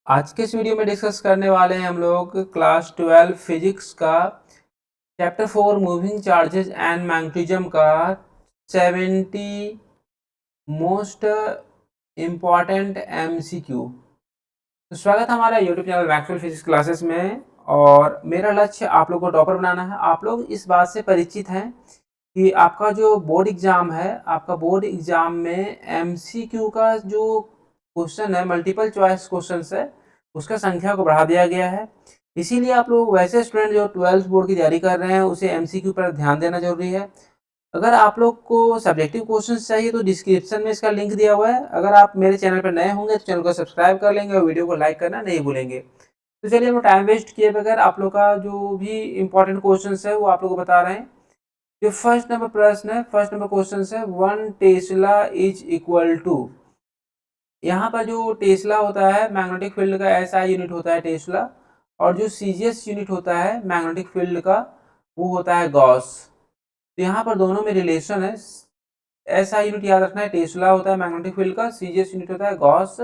आज के इस वीडियो में डिस्कस करने वाले हैं हम लोग क्लास 12 फिजिक्स का chapter 4 moving charges and magnetism का 70 मोस्ट इम्पॉर्टेंट एमसीक्यू। तो स्वागत है हमारा YouTube channel Maxwell physics classes में। और मेरा लक्ष्य आप लोग को टॉपर बनाना है। आप लोग इस बात से परिचित हैं कि आपका जो बोर्ड एग्जाम है, आपका बोर्ड एग्जाम में एमसीक्यू का जो क्वेश्चन है, मल्टीपल चॉइस क्वेश्चन है, उसका संख्या को बढ़ा दिया गया है। इसीलिए आप लोग वैसे स्टूडेंट जो 12th बोर्ड की तैयारी कर रहे हैं उसे एमसीक्यू पर ध्यान देना जरूरी है। अगर आप लोग को सब्जेक्टिव क्वेश्चंस चाहिए तो डिस्क्रिप्शन में इसका लिंक दिया हुआ है। अगर आप मेरे चैनल पर नए होंगे तो चैनल को सब्सक्राइब कर लेंगे और वीडियो को लाइक करना नहीं भूलेंगे। तो चलिए हम टाइम वेस्ट किए बगैर आप लोग का जो भी इंपॉर्टेंट क्वेश्चन है वो आप लोग को बता रहे हैं। जो फर्स्ट नंबर प्रश्न है, फर्स्ट नंबर क्वेश्चन है, 1 टेस्ला इज इक्वल टू। यहाँ पर जो टेस्ला होता है मैग्नेटिक फील्ड का एसआई यूनिट होता है टेस्ला, और जो सीजीएस यूनिट होता है मैग्नेटिक फील्ड का वो होता है गॉस। तो यहाँ पर दोनों में रिलेशन है। एसआई यूनिट याद रखना है, टेस्ला होता है मैग्नेटिक फील्ड का, सीजीएस यूनिट होता है गॉस।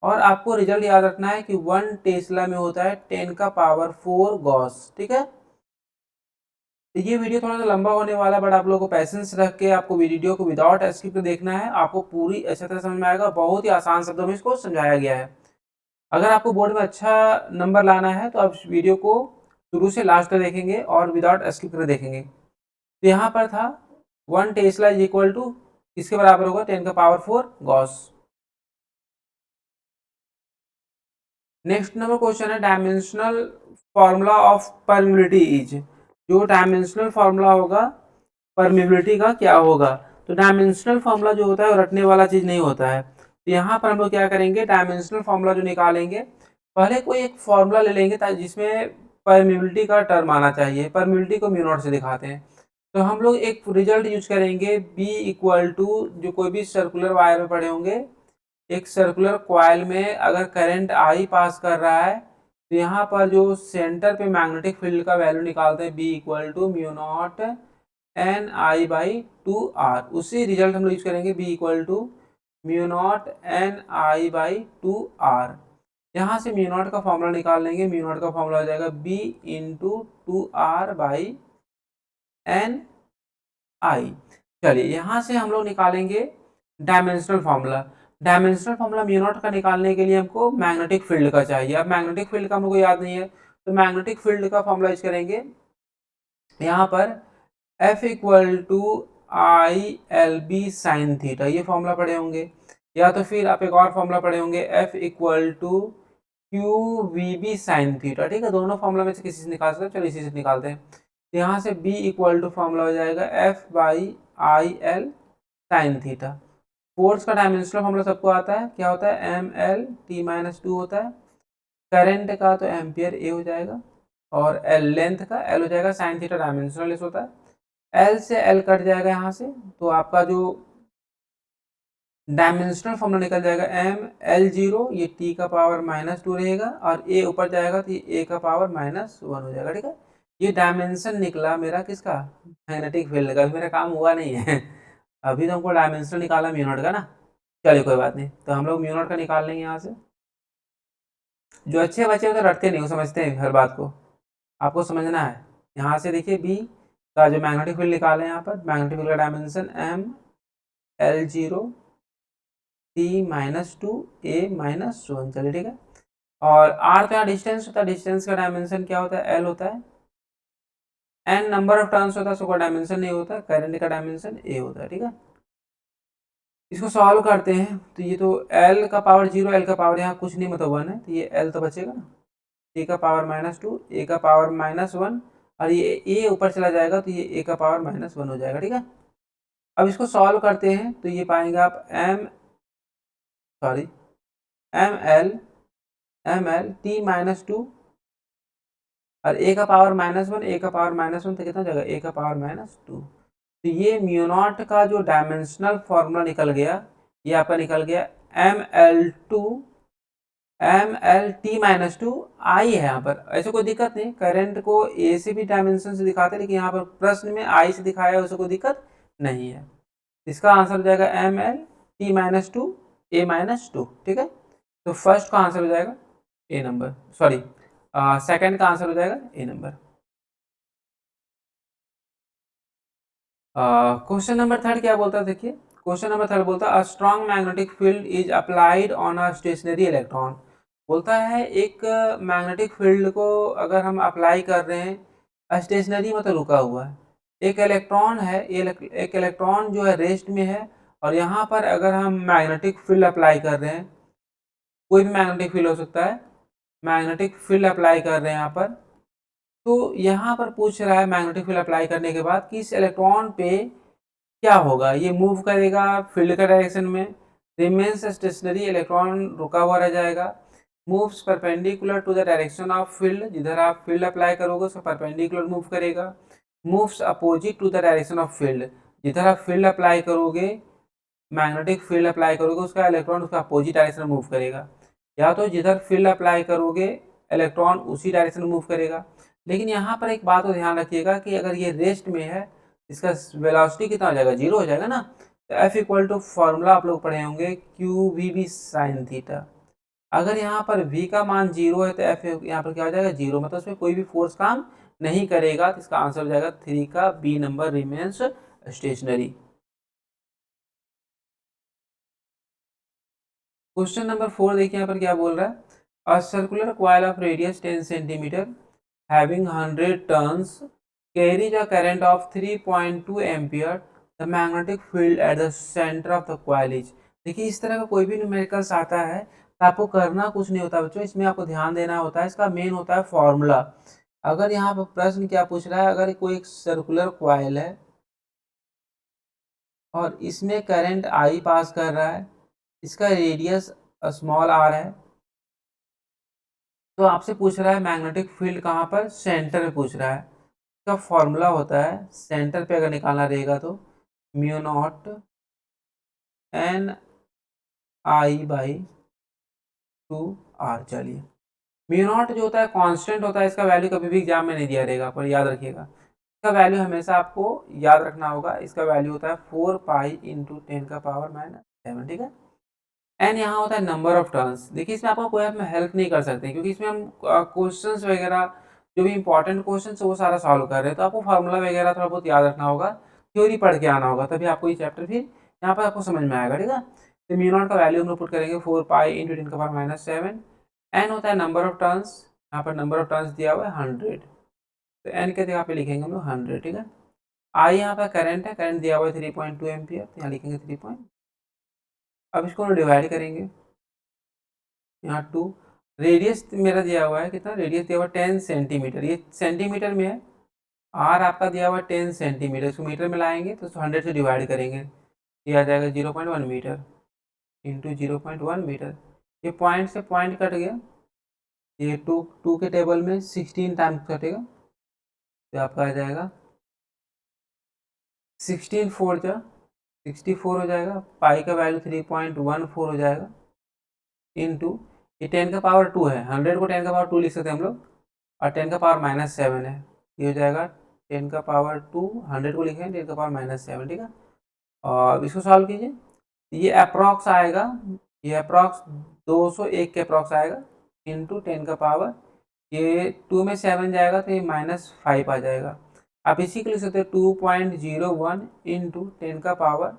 और आपको रिजल्ट याद रखना है कि 1 टेस्ला में होता है 10 का पावर 4 गॉस। ठीक है। तो ये वीडियो थोड़ा सा लंबा होने वाला है, बट आप लोगों को पैसेंस रख के आपको वीडियो को विदाउट स्किप देखना है। आपको पूरी अच्छी तरह समझ में आएगा। बहुत ही आसान शब्दों में इसको समझाया गया है। अगर आपको बोर्ड में अच्छा नंबर लाना है तो आप वीडियो को शुरू से लास्ट तक देखेंगे और विदाउट स्किप कर देखेंगे। तो यहाँ पर था 1 टेस्ला इज इक्वल टू किसके बराबर होगा, 10 का power 4 gauss. Next number question है dimensional formula of permeability is. जो डायमेंशनल फॉर्मूला होगा परमिबिलिटी का क्या होगा। तो डायमेंशनल फॉर्मूला जो होता है वो रटने वाला चीज नहीं होता है। तो यहाँ पर हम लोग क्या करेंगे, डायमेंशनल फॉर्मूला जो निकालेंगे, पहले कोई एक फॉर्मूला ले लेंगे जिसमें परमिबिलिटी का टर्म आना चाहिए। परमिबिलिटी को म्यू नॉट से दिखाते हैं। तो हम लोग एक रिजल्ट यूज करेंगे बी इक्वल टू, जो कोई भी सर्कुलर वायर में पड़े होंगे, एक सर्कुलर कॉइल में अगर करंट आई पास कर रहा है तो यहाँ पर जो सेंटर पे मैग्नेटिक फील्ड का वैल्यू निकालते हैं B equal to mu naught N I by 2 R. उसी रिजल्ट हम लोग यूज करेंगे B equal to mu naught N I by 2 R. यहाँ से म्यू नॉट का फॉर्मूला निकाल लेंगे। म्यू नॉट का फॉर्मूला हो जाएगा B into 2 R by N I. चलिए यहाँ से हम लोग निकालेंगे dimensional formula. Dimensional formula mu naught का निकालने के लिए हमको मैग्नेटिक फील्ड का चाहिए। अब मैग्नेटिक फील्ड का हमको याद नहीं है तो मैग्नेटिक फील्ड का फॉर्मूला यूज करेंगे। यहाँ पर F equal to I L B sine theta, ये फॉर्मूला पढ़े होंगे। या तो फिर आप एक और फॉर्मूला पढ़े होंगे F equal to Q V B sine theta. ठीक है, दोनों फॉर्मूला में से किसी से निकाल सकते हैं। चलो इसी से निकालते हैं। तो यहाँ से B इक्वल टू फॉर्मूला हो जाएगा F by I L sine theta. Force का डायमेंशनल फॉर्मूला सबको आता है, क्या होता है, एम एल टी माइनस 2 होता है। करंट का तो एम्पियर ए हो जाएगा, और एल लेंथ का एल हो जाएगा। साइन थीटा डायमेंशनल होता है। एल से एल कट जाएगा यहाँ से, तो आपका जो डायमेंशनल फॉर्मूला निकल जाएगा एम एल जीरो, ये टी का पावर -2 रहेगा, और ए ऊपर जाएगा तो ये ए का पावर -1 हो जाएगा। ठीक है, ये डायमेंशन निकला मेरा किसका, मैग्नेटिक फील्ड का। मेरा काम हुआ नहीं है अभी तो हमको डायमेंशन निकाला म्यू नॉट का ना। चलिए कोई बात नहीं, तो हम लोग म्यू नॉट का निकाल लेंगे यहाँ से। जो अच्छे बच्चे हैं तो रटते नहीं, वो समझते हैं हर बात को, आपको समझना है। यहाँ से देखिए बी का जो मैग्नेटिक फील्ड निकाले, यहाँ पर मैग्नेटिक फील्ड का dimension M L zero T -2 A -1। चलिए ठीक है, और आर तो यहाँ डिस्टेंस होता है। डिस्टेंस का डायमेंशन क्या होता है, एल होता है। एन नंबर ऑफ टर्न्स होता है, सो का डायमेंशन नहीं होता। करंट का डायमेंशन ए होता है। ठीक है, इसको सॉल्व करते हैं तो ये तो एल का पावर 0, एल का पावर यहाँ कुछ नहीं, मतलब 1 है, तो ये एल तो बचेगा ना। ए का पावर -2, ए का पावर -1, और ये ए ऊपर चला जाएगा तो ये ए का पावर -1 हो जाएगा। ठीक है, अब इसको सॉल्व करते हैं तो ये पाएंगे आप एम एल टी -2, और ए का पावर -1, ए का पावर -1 तो कितना जाएगा, ए का पावर -2। तो ये म्यू नॉट का जो डायमेंशनल फॉर्मूला निकल गया, ये आपका निकल गया एम एल टी -2 आई है। यहाँ पर ऐसे कोई दिक्कत नहीं, करंट को ए से भी डायमेंशन से दिखाते हैं, लेकिन यहाँ पर प्रश्न में आई से दिखाया है, उससे कोई दिक्कत नहीं है। इसका आंसर हो जाएगा एम एल टी -2 ए -2। ठीक है, तो फर्स्ट का आंसर हो जाएगा ए नंबर, सॉरी सेकंड का आंसर हो जाएगा A number. Question number third क्या बोलता है देखिए, क्वेश्चन नंबर थर्ड बोलता है a strong magnetic field is applied on a stationary electron. बोलता है एक मैग्नेटिक फील्ड को अगर हम अप्लाई कर रहे हैं, स्टेशनरी मतलब रुका हुआ है, एक इलेक्ट्रॉन है, एक इलेक्ट्रॉन जो है रेस्ट में है, और यहाँ पर अगर हम मैग्नेटिक फील्ड अप्लाई कर रहे हैं, कोई भी मैग्नेटिक फील्ड हो सकता है, मैग्नेटिक फील्ड अप्लाई कर रहे हैं यहाँ पर, तो यहाँ पर पूछ रहा है मैग्नेटिक फील्ड अप्लाई करने के बाद कि इस इलेक्ट्रॉन पे क्या होगा, ये मूव करेगा फील्ड का डायरेक्शन में, रिमेन्स स्टेशनरी, इलेक्ट्रॉन रुका हुआ रह जाएगा, moves perpendicular to the direction of field, जिधर आप फील्ड अप्लाई करोगे उसका परपेंडिकुलर मूव करेगा, moves opposite to the direction of field, जिधर आप फील्ड अप्लाई करोगे, मैग्नेटिक फील्ड अप्लाई करोगे उसका इलेक्ट्रॉन उसका अपोजिट डायरेक्शन में मूव करेगा, या तो जिधर फील्ड अप्लाई करोगे इलेक्ट्रॉन उसी डायरेक्शन में मूव करेगा। लेकिन यहाँ पर एक बात को ध्यान रखिएगा कि अगर ये रेस्ट में है, इसका वेलोसिटी कितना हो जाएगा, जीरो हो जाएगा ना, तो एफ इक्वल टू फॉर्मूला आप लोग पढ़े होंगे Q V B sine theta. अगर यहाँ पर v का मान जीरो है तो एफ यहाँ पर क्या हो जाएगा, जीरो, मतलब उसमें कोई भी फोर्स काम नहीं करेगा, तो इसका आंसर हो जाएगा थ्री का B number, remains stationary. Question number four देखिए यहाँ पर क्या बोल रहा है, a circular coil of radius 10 centimetre having 100 turns carries a current of 3.2 ampere, the magnetic field at the centre of the coil is. देखिए इस तरह का कोई भी न्यूमेरिकल्स आता है तो आपको करना कुछ नहीं होता बच्चों, इसमें आपको ध्यान देना होता है, इसका मेन होता है फॉर्मूला। अगर यहाँ पर प्रश्न क्या पूछ रहा है, अगर कोई एक सर्कुलर कॉइल है और इसमें करंट आई पास कर रहा है, इसका रेडियस स्मॉल आर है, तो आपसे पूछ रहा है मैग्नेटिक फील्ड कहाँ पर, सेंटर में पूछ रहा है। इसका फॉर्मूला होता है, सेंटर पे अगर निकालना रहेगा तो mu naught N I by two R. चलिए, म्यू नॉट जो होता है कांस्टेंट होता है, इसका वैल्यू कभी भी एग्जाम में नहीं दिया रहेगा, पर याद रखिएगा इसका वैल्यू हमेशा आपको याद रखना होगा। इसका वैल्यू होता है 4 पाई इंटू 10⁻⁻⁷, ठीक है। एन यहाँ होता है नंबर ऑफ टर्न्स। देखिए इसमें आपको कोई में हेल्प नहीं कर सकते, क्योंकि इसमें हम क्वेश्चंस वगैरह जो भी इंपॉर्टेंट क्वेश्चन है वो सारा सॉल्व कर रहे हैं, तो आपको फार्मूला वगैरह थोड़ा बहुत याद रखना होगा, थ्योरी पढ़ के आना होगा, तभी आपको ये चैप्टर फिर यहाँ पर आपको समझ में आएगा, ठीक है। तो म्यू नॉट का वैल्यू हम लोग पुट करेंगे 4 पाई इंटू 10⁻⁷। एन होता है नंबर ऑफ टर्न्स, यहाँ पर नंबर ऑफ टर्न्स दिया हुआ है 100, तो एन के जगह पे लिखेंगे हम लोग 100, ठीक है। आई यहाँ पर करंट है, करंट दिया हुआ है 3.2 एम्पियर, तो यहाँ लिखेंगे 3 अब इसको डिवाइड करेंगे, यहाँ 2, रेडियस मेरा दिया हुआ है कितना, रेडियस दिया हुआ है 10 सेंटीमीटर, ये सेंटीमीटर में है, आर आपका दिया हुआ है 10 सेंटीमीटर, इसको मीटर में लाएंगे तो 100 से डिवाइड करेंगे, ये आ जाएगा 0.1 मीटर इंटू 0.1 मीटर, ये पॉइंट से पॉइंट कट गया, ये टू के टेबल में 16 टाइम्स कटेगा, तो आपका आ जाएगा 16 4 जा 64 हो जाएगा, पाई का वैल्यू 3.14 हो जाएगा, इंटू ये 10⁻2 है, 100 को 10⁻2 लिख सकते हैं हम लोग, और 10⁻⁻7 है, ये हो जाएगा 10⁻2, 100 को लिखें 10⁻⁻7, ठीक है। और इसको सॉल्व कीजिए, ये अप्रॉक्स आएगा, ये अप्रॉक्स 201 के अप्रॉक्स आएगा, इंटू 10 का पावर, ये 2 में 7 जाएगा तो ये -5 आ जाएगा। आप इसी को लिख सकते हैं 2.01 इंटू 10 का पावर,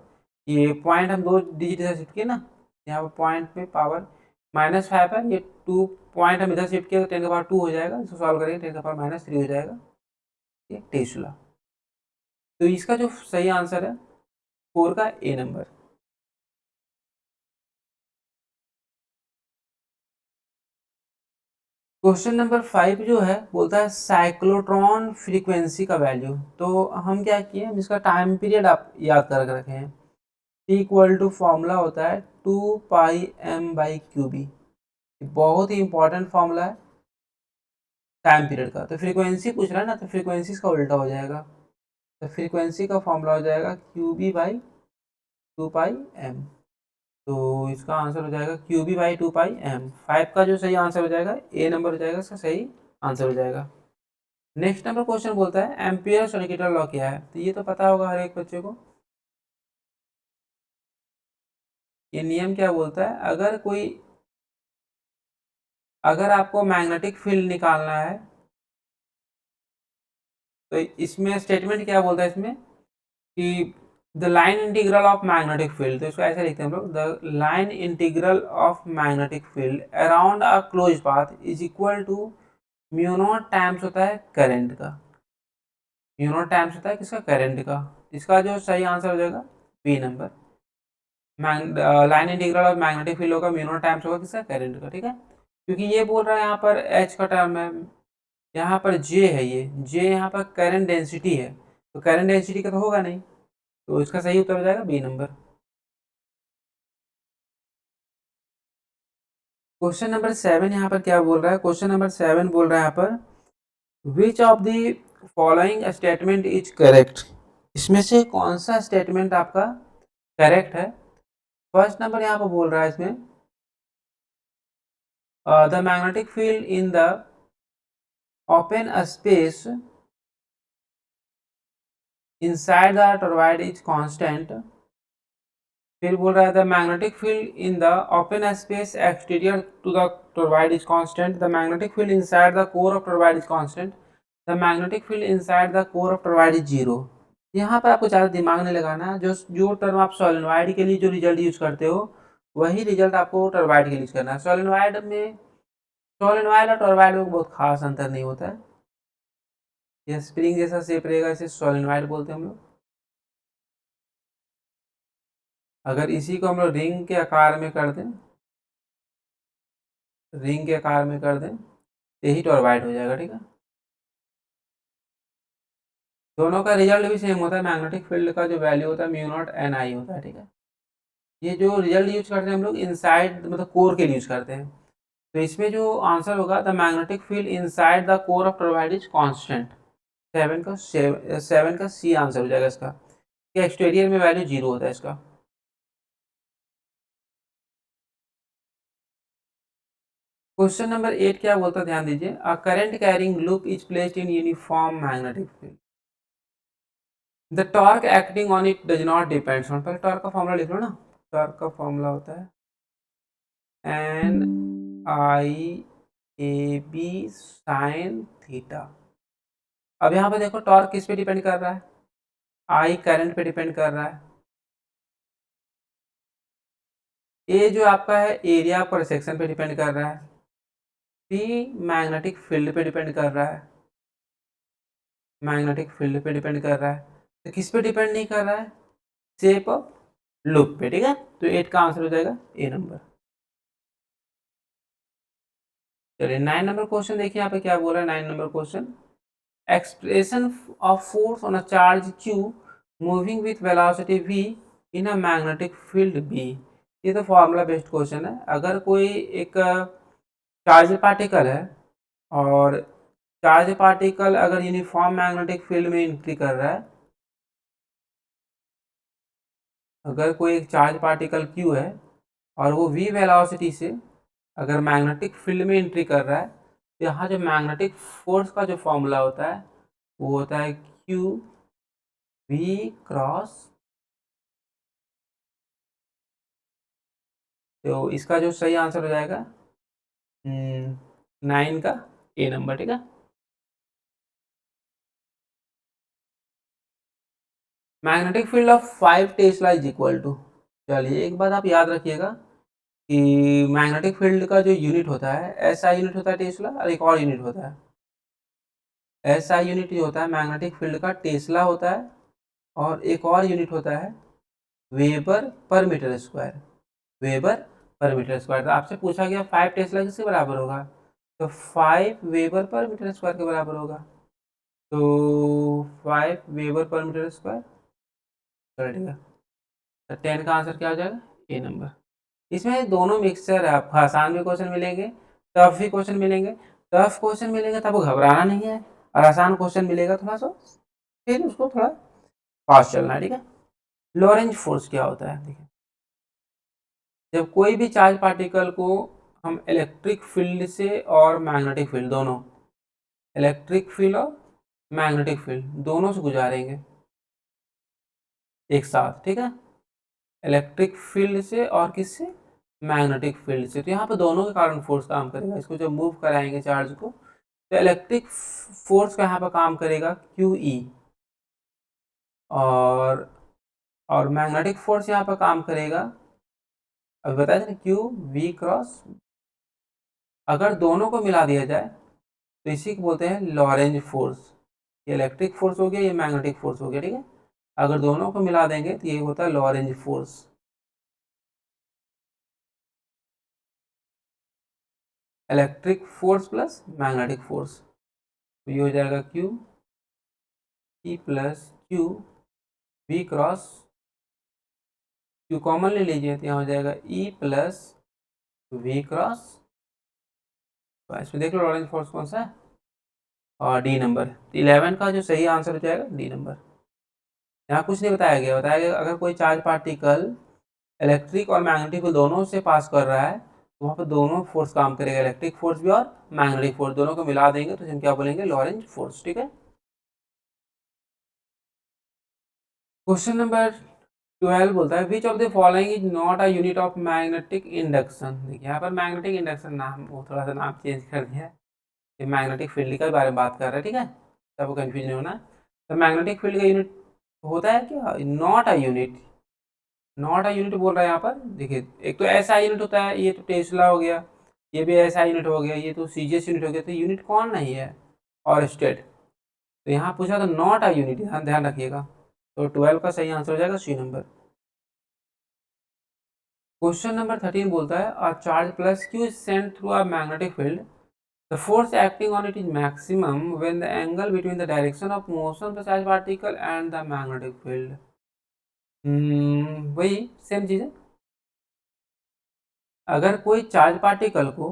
ये पॉइंट हम 2 डिजिट इधर शिफ्ट किए ना, यहाँ पर पॉइंट पे पावर -5 है, ये 2 पॉइंट हम इधर शिफ्ट किए तो 10 का पावर 2 हो जाएगा, इसको सॉल्व करेंगे 10 का पावर -3 हो जाएगा, ये टेस्ला। तो इसका जो सही आंसर है 4 का ए नंबर। क्वेश्चन नंबर 5 जो है बोलता है साइक्लोट्रॉन फ्रीक्वेंसी का वैल्यू, तो हम क्या किए, हम इसका टाइम पीरियड आप याद कर रखे हैं, T इक्वल टू फॉर्मूला होता है 2πm/क्यूबी, बहुत ही इंपॉर्टेंट फॉर्मूला है टाइम पीरियड का। तो फ्रीक्वेंसी पूछ रहा है ना, तो फ्रीक्वेंसी का उल्टा हो जाएगा, तो फ्रीक्वेंसी का फॉर्मूला हो जाएगा QB/2πm, तो इसका आंसर हो जाएगा QB/2πm। 5 का जो सही आंसर हो जाएगा ए नंबर हो जाएगा, इसका सही आंसर हो जाएगा। नेक्स्ट नंबर क्वेश्चन बोलता है एम्पियर सर्किटल लॉ क्या है, तो ये तो पता होगा हर एक बच्चे को। ये नियम क्या बोलता है, अगर कोई अगर आपको मैग्नेटिक फील्ड निकालना है तो इसमें स्टेटमेंट क्या बोलता है इसमें कि the line integral of magnetic field, तो इसको ऐसे लिखते हैं हम लोग, the line integral of magnetic field around a close path is equal to mu naught times होता है करंट का, म्यू नॉट टाइम्स होता है किसका, करंट का। इसका जो सही आंसर हो जाएगा B number, line integral of magnetic field होगा म्यू नॉट टाइम्स होगा किसका, करंट का, ठीक है। क्योंकि ये बोल रहा है यहाँ पर एच का टर्म है, यहाँ पर जे है, ये जे यहाँ पर करंट डेंसिटी है, तो करंट डेंसिटी का तो होगा नहीं, तो इसका सही उत्तर हो जाएगा बी नंबर। क्वेश्चन नंबर 7 यहाँ पर क्या बोल रहा है, क्वेश्चन नंबर 7 बोल रहा है यहाँ पर which of the following statement is correct, इसमें से कौन सा स्टेटमेंट आपका करेक्ट है। फर्स्ट नंबर यहाँ पर बोल रहा है इसमें the magnetic field in the open space inside the toroid is constant। फिर बोल रहा है the magnetic field in the open space exterior to the toroid is constant, the magnetic field inside the core of toroid is constant, the magnetic field inside the core of toroid is zero। यहाँ पर आपको ज़्यादा दिमाग नहीं लगाना, जो जो term आप सोलेनॉइड के लिए जो रिजल्ट यूज करते हो वही रिजल्ट आपको टोरॉइड के लिए यूज करना है। सोलेनॉइड और टोरॉइड में बहुत खास अंतर नहीं होता है, ये स्प्रिंग जैसा शेप रहेगा, इसे सोलेनॉइड बोलते हैं हम लोग। अगर इसी को हम लोग रिंग के आकार में कर दें, रिंग के आकार में कर दें, यही टॉरबाइट हो जाएगा, ठीक है। दोनों का रिजल्ट भी सेम होता है, मैग्नेटिक फील्ड का जो वैल्यू होता है म्यू नॉट एन आई होता है, ठीक है। ये जो रिजल्ट यूज करते हैं हम लोग इनसाइड मतलब कोर के लिए यूज करते हैं, तो इसमें जो आंसर होगा the magnetic field inside the core of toroid is constant, 7 का सी आंसर हो जाएगा इसका, एक्सटीरियर में वैल्यू 0 होता है इसका। क्वेश्चन नंबर 8 क्या बोलता है ध्यान दीजिए, a current carrying loop is placed in uniform magnetic field, the torque acting on it does not depends on, पहले टॉर्क का फॉर्मूला लिख लो ना, टॉर्क का फॉर्मूला होता है N I A B sine theta. अब यहाँ पे देखो टॉर्क किस पे डिपेंड कर रहा है, आई करंट पे डिपेंड कर रहा है, ए जो आपका है एरिया पर सेक्शन पे डिपेंड कर रहा है, सी मैग्नेटिक फील्ड पे डिपेंड कर रहा है, मैग्नेटिक फील्ड पे डिपेंड कर रहा है, तो किस पे डिपेंड नहीं कर रहा है, शेप ऑफ लूप पे, ठीक है। तो 8 का आंसर हो जाएगा ए नंबर। चलिए 9 नंबर क्वेश्चन देखिए यहाँ पे क्या बोल रहा है, 9 number question, expression of force on a charge q moving with velocity v in a magnetic field b। ये तो फॉर्मूला बेस्ड क्वेश्चन है, अगर कोई एक चार्ज पार्टिकल है और चार्ज पार्टिकल अगर यूनिफॉर्म मैग्नेटिक फील्ड में एंट्री कर रहा है, अगर कोई एक चार्ज पार्टिकल q है और वो v वेलोसिटी से अगर मैग्नेटिक फील्ड में एंट्री कर रहा है, तो यहाँ जो मैग्नेटिक फोर्स का जो फॉर्मूला होता है वो होता है q v क्रॉस, तो इसका जो सही आंसर हो जाएगा 9 का ए नंबर, ठीक है। Magnetic field of 5 tesla is equal to, चलिए एक बात आप याद रखिएगा कि मैग्नेटिक फील्ड का जो यूनिट होता है एस आई यूनिट होता है टेस्ला, और एक और यूनिट होता है एस आई यूनिट जो होता है मैग्नेटिक फील्ड का टेस्ला होता है, और एक और यूनिट होता है weber per metre square, weber per metre square. तो आपसे पूछा गया 5 टेस्ला किसके बराबर होगा, तो 5 वेबर पर मीटर स्क्वायर के बराबर होगा, तो 5 वेबर पर मीटर स्क्वायर करेगा, तो 10 का आंसर क्या हो जाएगा ए नंबर। इसमें दोनों मिक्सचर है, आपको आसान भी क्वेश्चन मिलेंगे, टफ भी क्वेश्चन मिलेंगे, टफ क्वेश्चन मिलेंगे तब घबराना नहीं है, और आसान क्वेश्चन मिलेगा थोड़ा सा फिर उसको थोड़ा फास्ट चलना है, ठीक है। लॉरेंज फोर्स क्या होता है, देखिए जब कोई भी चार्ज पार्टिकल को हम इलेक्ट्रिक फील्ड से और मैग्नेटिक फील्ड दोनों, इलेक्ट्रिक फील्ड और मैग्नेटिक फील्ड दोनों से गुजारेंगे एक साथ, ठीक है, इलेक्ट्रिक फील्ड से और किससे, मैग्नेटिक फील्ड से। तो यहाँ पे दोनों के कारण फोर्स काम करेगा। इसको जब मूव कराएंगे चार्ज को तो इलेक्ट्रिक फोर्स का यहाँ पर काम करेगा क्यू ई, और मैग्नेटिक फोर्स यहाँ पर काम करेगा, अभी बताया था ना, क्यू वी क्रॉस। अगर दोनों को मिला दिया जाए तो इसी को बोलते हैं लॉरेंज फोर्स। ये इलेक्ट्रिक फोर्स हो गया, ये मैग्नेटिक फोर्स हो गया, ठीक है। अगर दोनों को मिला देंगे तो ये होता है Lorentz force. Electric force plus magnetic force, तो ये हो जाएगा Q E plus Q V cross, Q common ले लीजिए तो यहाँ हो जाएगा ई प्लस वी क्रॉस। तो इसमें देख लो लॉरेंज फोर्स कौन सा है, और डी नंबर। 11 का जो सही आंसर हो जाएगा डी नंबर। यहाँ कुछ नहीं बताया गया, बताया गया अगर कोई चार्ज पार्टिकल इलेक्ट्रिक और मैग्नेटिक दोनों से पास कर रहा है तो वहाँ पर दोनों फोर्स काम करेगा, इलेक्ट्रिक फोर्स भी और मैग्नेटिक फोर्स, दोनों को मिला देंगे तो हम क्या बोलेंगे, लॉरेंज फोर्स, ठीक है। क्वेश्चन नंबर 12 बोलता है which of the following is not a unit of magnetic induction. देखिए यहाँ पर मैग्नेटिक इंडक्शन नाम, वो थोड़ा सा नाम चेंज कर दिया है, ये मैग्नेटिक फील्ड के बारे में बात कर रहा है, ठीक है, सबको कंफ्यूज नहीं होना। तो मैग्नेटिक फील्ड का यूनिट होता है क्या, not a unit, not a unit बोल रहा है यहाँ पर। देखिए एक तो ऐसा यूनिट होता है, ये तो टेस्ला हो गया, ये भी ऐसा यूनिट हो गया, ये तो सीजीएस यूनिट हो गया, तो यूनिट कौन नहीं है, और स्टेट। तो यहाँ पूछा तो नॉट अ यूनिट, ध्यान ध्यान रखिएगा। तो 12 का सही आंसर हो जाएगा सी नंबर। क्वेश्चन नंबर 13 बोलता है a charge plus Q is sent through a magnetic field, the force acting on it is maximum when the angle between the direction of motion of the charge particle and the magnetic field. वही same चीज़ है। अगर कोई charge particle को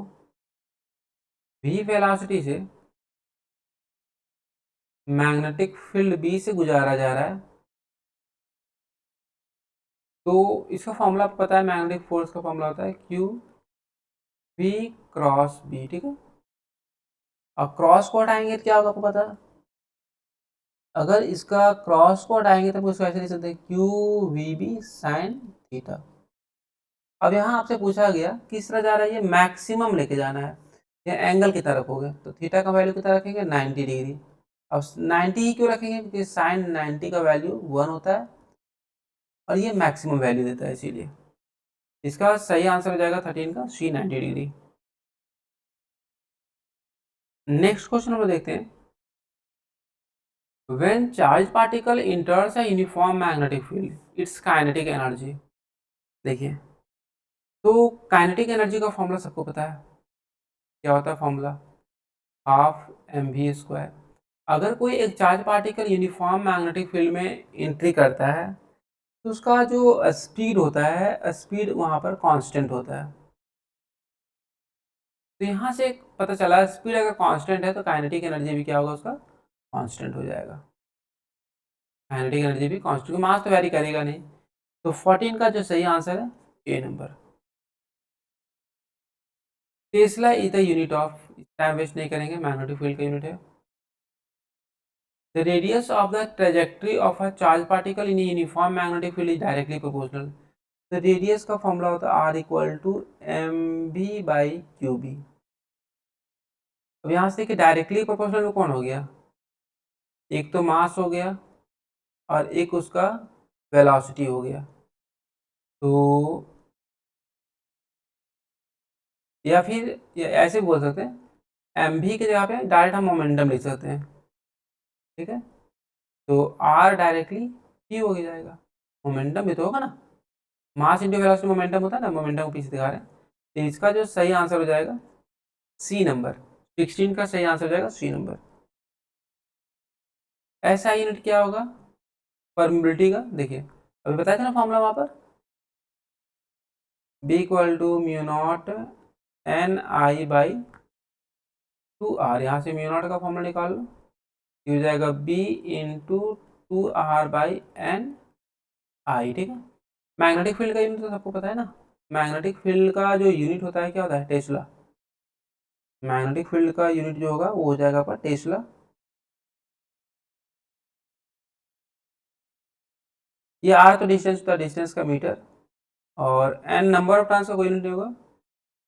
v velocity से magnetic field B से गुजारा जा रहा है तो इसका फॉर्मूला आपको पता है, मैग्नेटिक फोर्स का फॉर्मूला होता है क्यू वी क्रॉस बी, ठीक है। अब क्रॉस को हटाएंगे तो क्या होगा आपको पता है, अगर इसका क्रॉस को हटाएंगे तो इसको ऐसे लिख सकते हैं Q V B sine theta. अब यहाँ आपसे पूछा गया किस तरह जा रहा है, ये मैक्सिमम लेके जाना है, ये एंगल की तरफ हो गया, तो थीटा का वैल्यू कितना रखेंगे, 90 डिग्री। अब 90 ही क्यों रखेंगे, क्योंकि साइन 90 का वैल्यू 1 होता है और ये मैक्सिमम वैल्यू देता है, इसीलिए इसका सही आंसर हो जाएगा 13 का सी 90 डिग्री। नेक्स्ट क्वेश्चन हम देखते हैं when charge particle enters a uniform magnetic field it's kinetic energy. देखिए तो काइनेटिक एनर्जी का फॉर्मूला सबको पता है, क्या होता है formula, half M V square. अगर कोई एक charge particle uniform magnetic field में एंट्री करता है तो उसका जो स्पीड होता है, स्पीड वहाँ पर कांस्टेंट होता है। तो यहाँ से पता चला स्पीड अगर कांस्टेंट है तो काइनेटिक एनर्जी भी क्या होगा, उसका कांस्टेंट हो जाएगा। काइनेटिक एनर्जी भी कांस्टेंट, मास तो वेरी करेगा नहीं। तो 14 का जो सही आंसर है A number. Tesla is the unit of, time waste नहीं करेंगे, मैग्नेटिक फील्ड का यूनिट है। The radius of the trajectory of a charge particle in uniform magnetic field is directly proportional. तो रेडियस का फॉर्मूला होता है R equal to M B by Q B. अब यहाँ से कि डायरेक्टली प्रोपोर्शनल में कौन हो गया, एक तो मास हो गया और एक उसका वेलोसिटी हो गया। तो या फिर ऐसे बोल सकते हैं एम भी की जगह पे डायरेक्ट हम मोमेंटम लिख सकते हैं, ठीक है। तो आर डायरेक्टली पी हो जाएगा, मोमेंटम भी तो होगा ना, मास इंटू वेलोसिटी मोमेंटम होता है ना, मोमेंटम को पीछे दिखा रहे हैं। तो इसका जो सही आंसर हो जाएगा सी नंबर, 16 का सही आंसर हो जाएगा सी नंबर। ऐसा यूनिट क्या होगा परमिबिलिटी का, देखिए अभी बताया था ना फॉर्मूला वहाँ पर, B equal to mu naught N I by 2 R. यहाँ से म्यू नॉट का फॉर्मूला निकाल लो, ये हो जाएगा B into 2 R by N I, ठीक है। मैग्नेटिक फील्ड का यूनिट तो सबको पता है ना, मैग्नेटिक फील्ड का जो यूनिट होता है क्या होता है, टेस्ला। मैग्नेटिक फील्ड का यूनिट जो होगा वो हो जाएगा आपका टेस्ला। ये आर तो डिस्टेंस होता है, डिस्टेंस का मीटर, और एन नंबर ऑफ टर्न्स का कोई यूनिट नहीं होगा,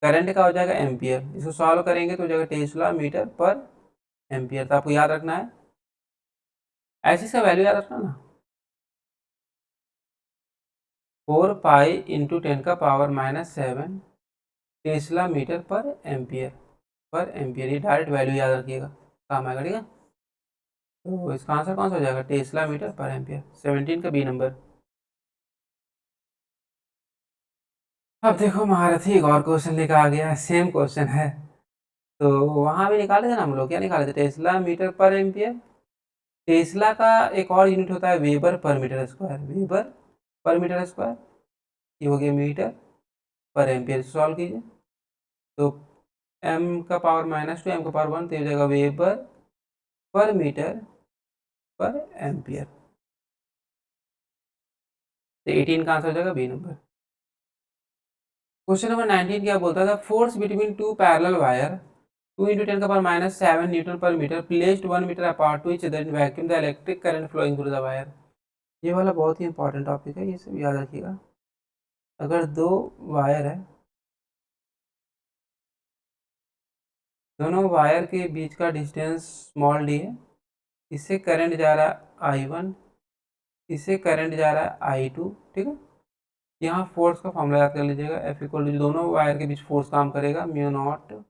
करंट का हो जाएगा एम्पियर। इसको सॉल्व करेंगे तो हो जाएगा टेस्ला मीटर पर एम्पियर। तो आपको याद रखना है, ऐसे इसका वैल्यू याद रखना ना, 4 pi into 10⁻⁻7 Tesla metre per ampere. ये डायरेक्ट वैल्यू याद रखिएगा, काम आएगा। ठीक है, तो इसका आंसर कौन सा हो जाएगा, टेस्ला मीटर पर एम्पियर। 17 का बी नंबर। अब देखो महारथी एक और क्वेश्चन लेकर आ गया है, सेम क्वेश्चन है। तो वहाँ भी निकाले थे ना हम लोग, क्या निकाले थे, tesla metre per ampere. Tesla का एक और यूनिट होता है weber per metre square, weber per metre square. ये हो गया मीटर पर एम्पियर। सॉल्व कीजिए तो m का पावर -2 m का पावर 1 तो हो जाएगा weber per metre per ampere. तो 18 का आंसर हो जाएगा बी नंबर। क्वेश्चन नंबर 19 क्या बोलता था, force between two parallel wire 2 × 10⁻⁷ newton पर metre placed 1 metre apart to each other in vacuum the electric current flowing through the wire. ये वाला बहुत ही इंपॉर्टेंट टॉपिक है, ये सब याद रखिएगा। अगर दो वायर है, दोनों वायर के बीच का डिस्टेंस स्मॉल डी है, इससे करंट जा रहा है I1, इससे करंट जा रहा है I2। ठीक है, यहाँ फोर्स का फॉर्मूला याद कर लीजिएगा, F = दोनों वायर के बीच फोर्स काम करेगा μ0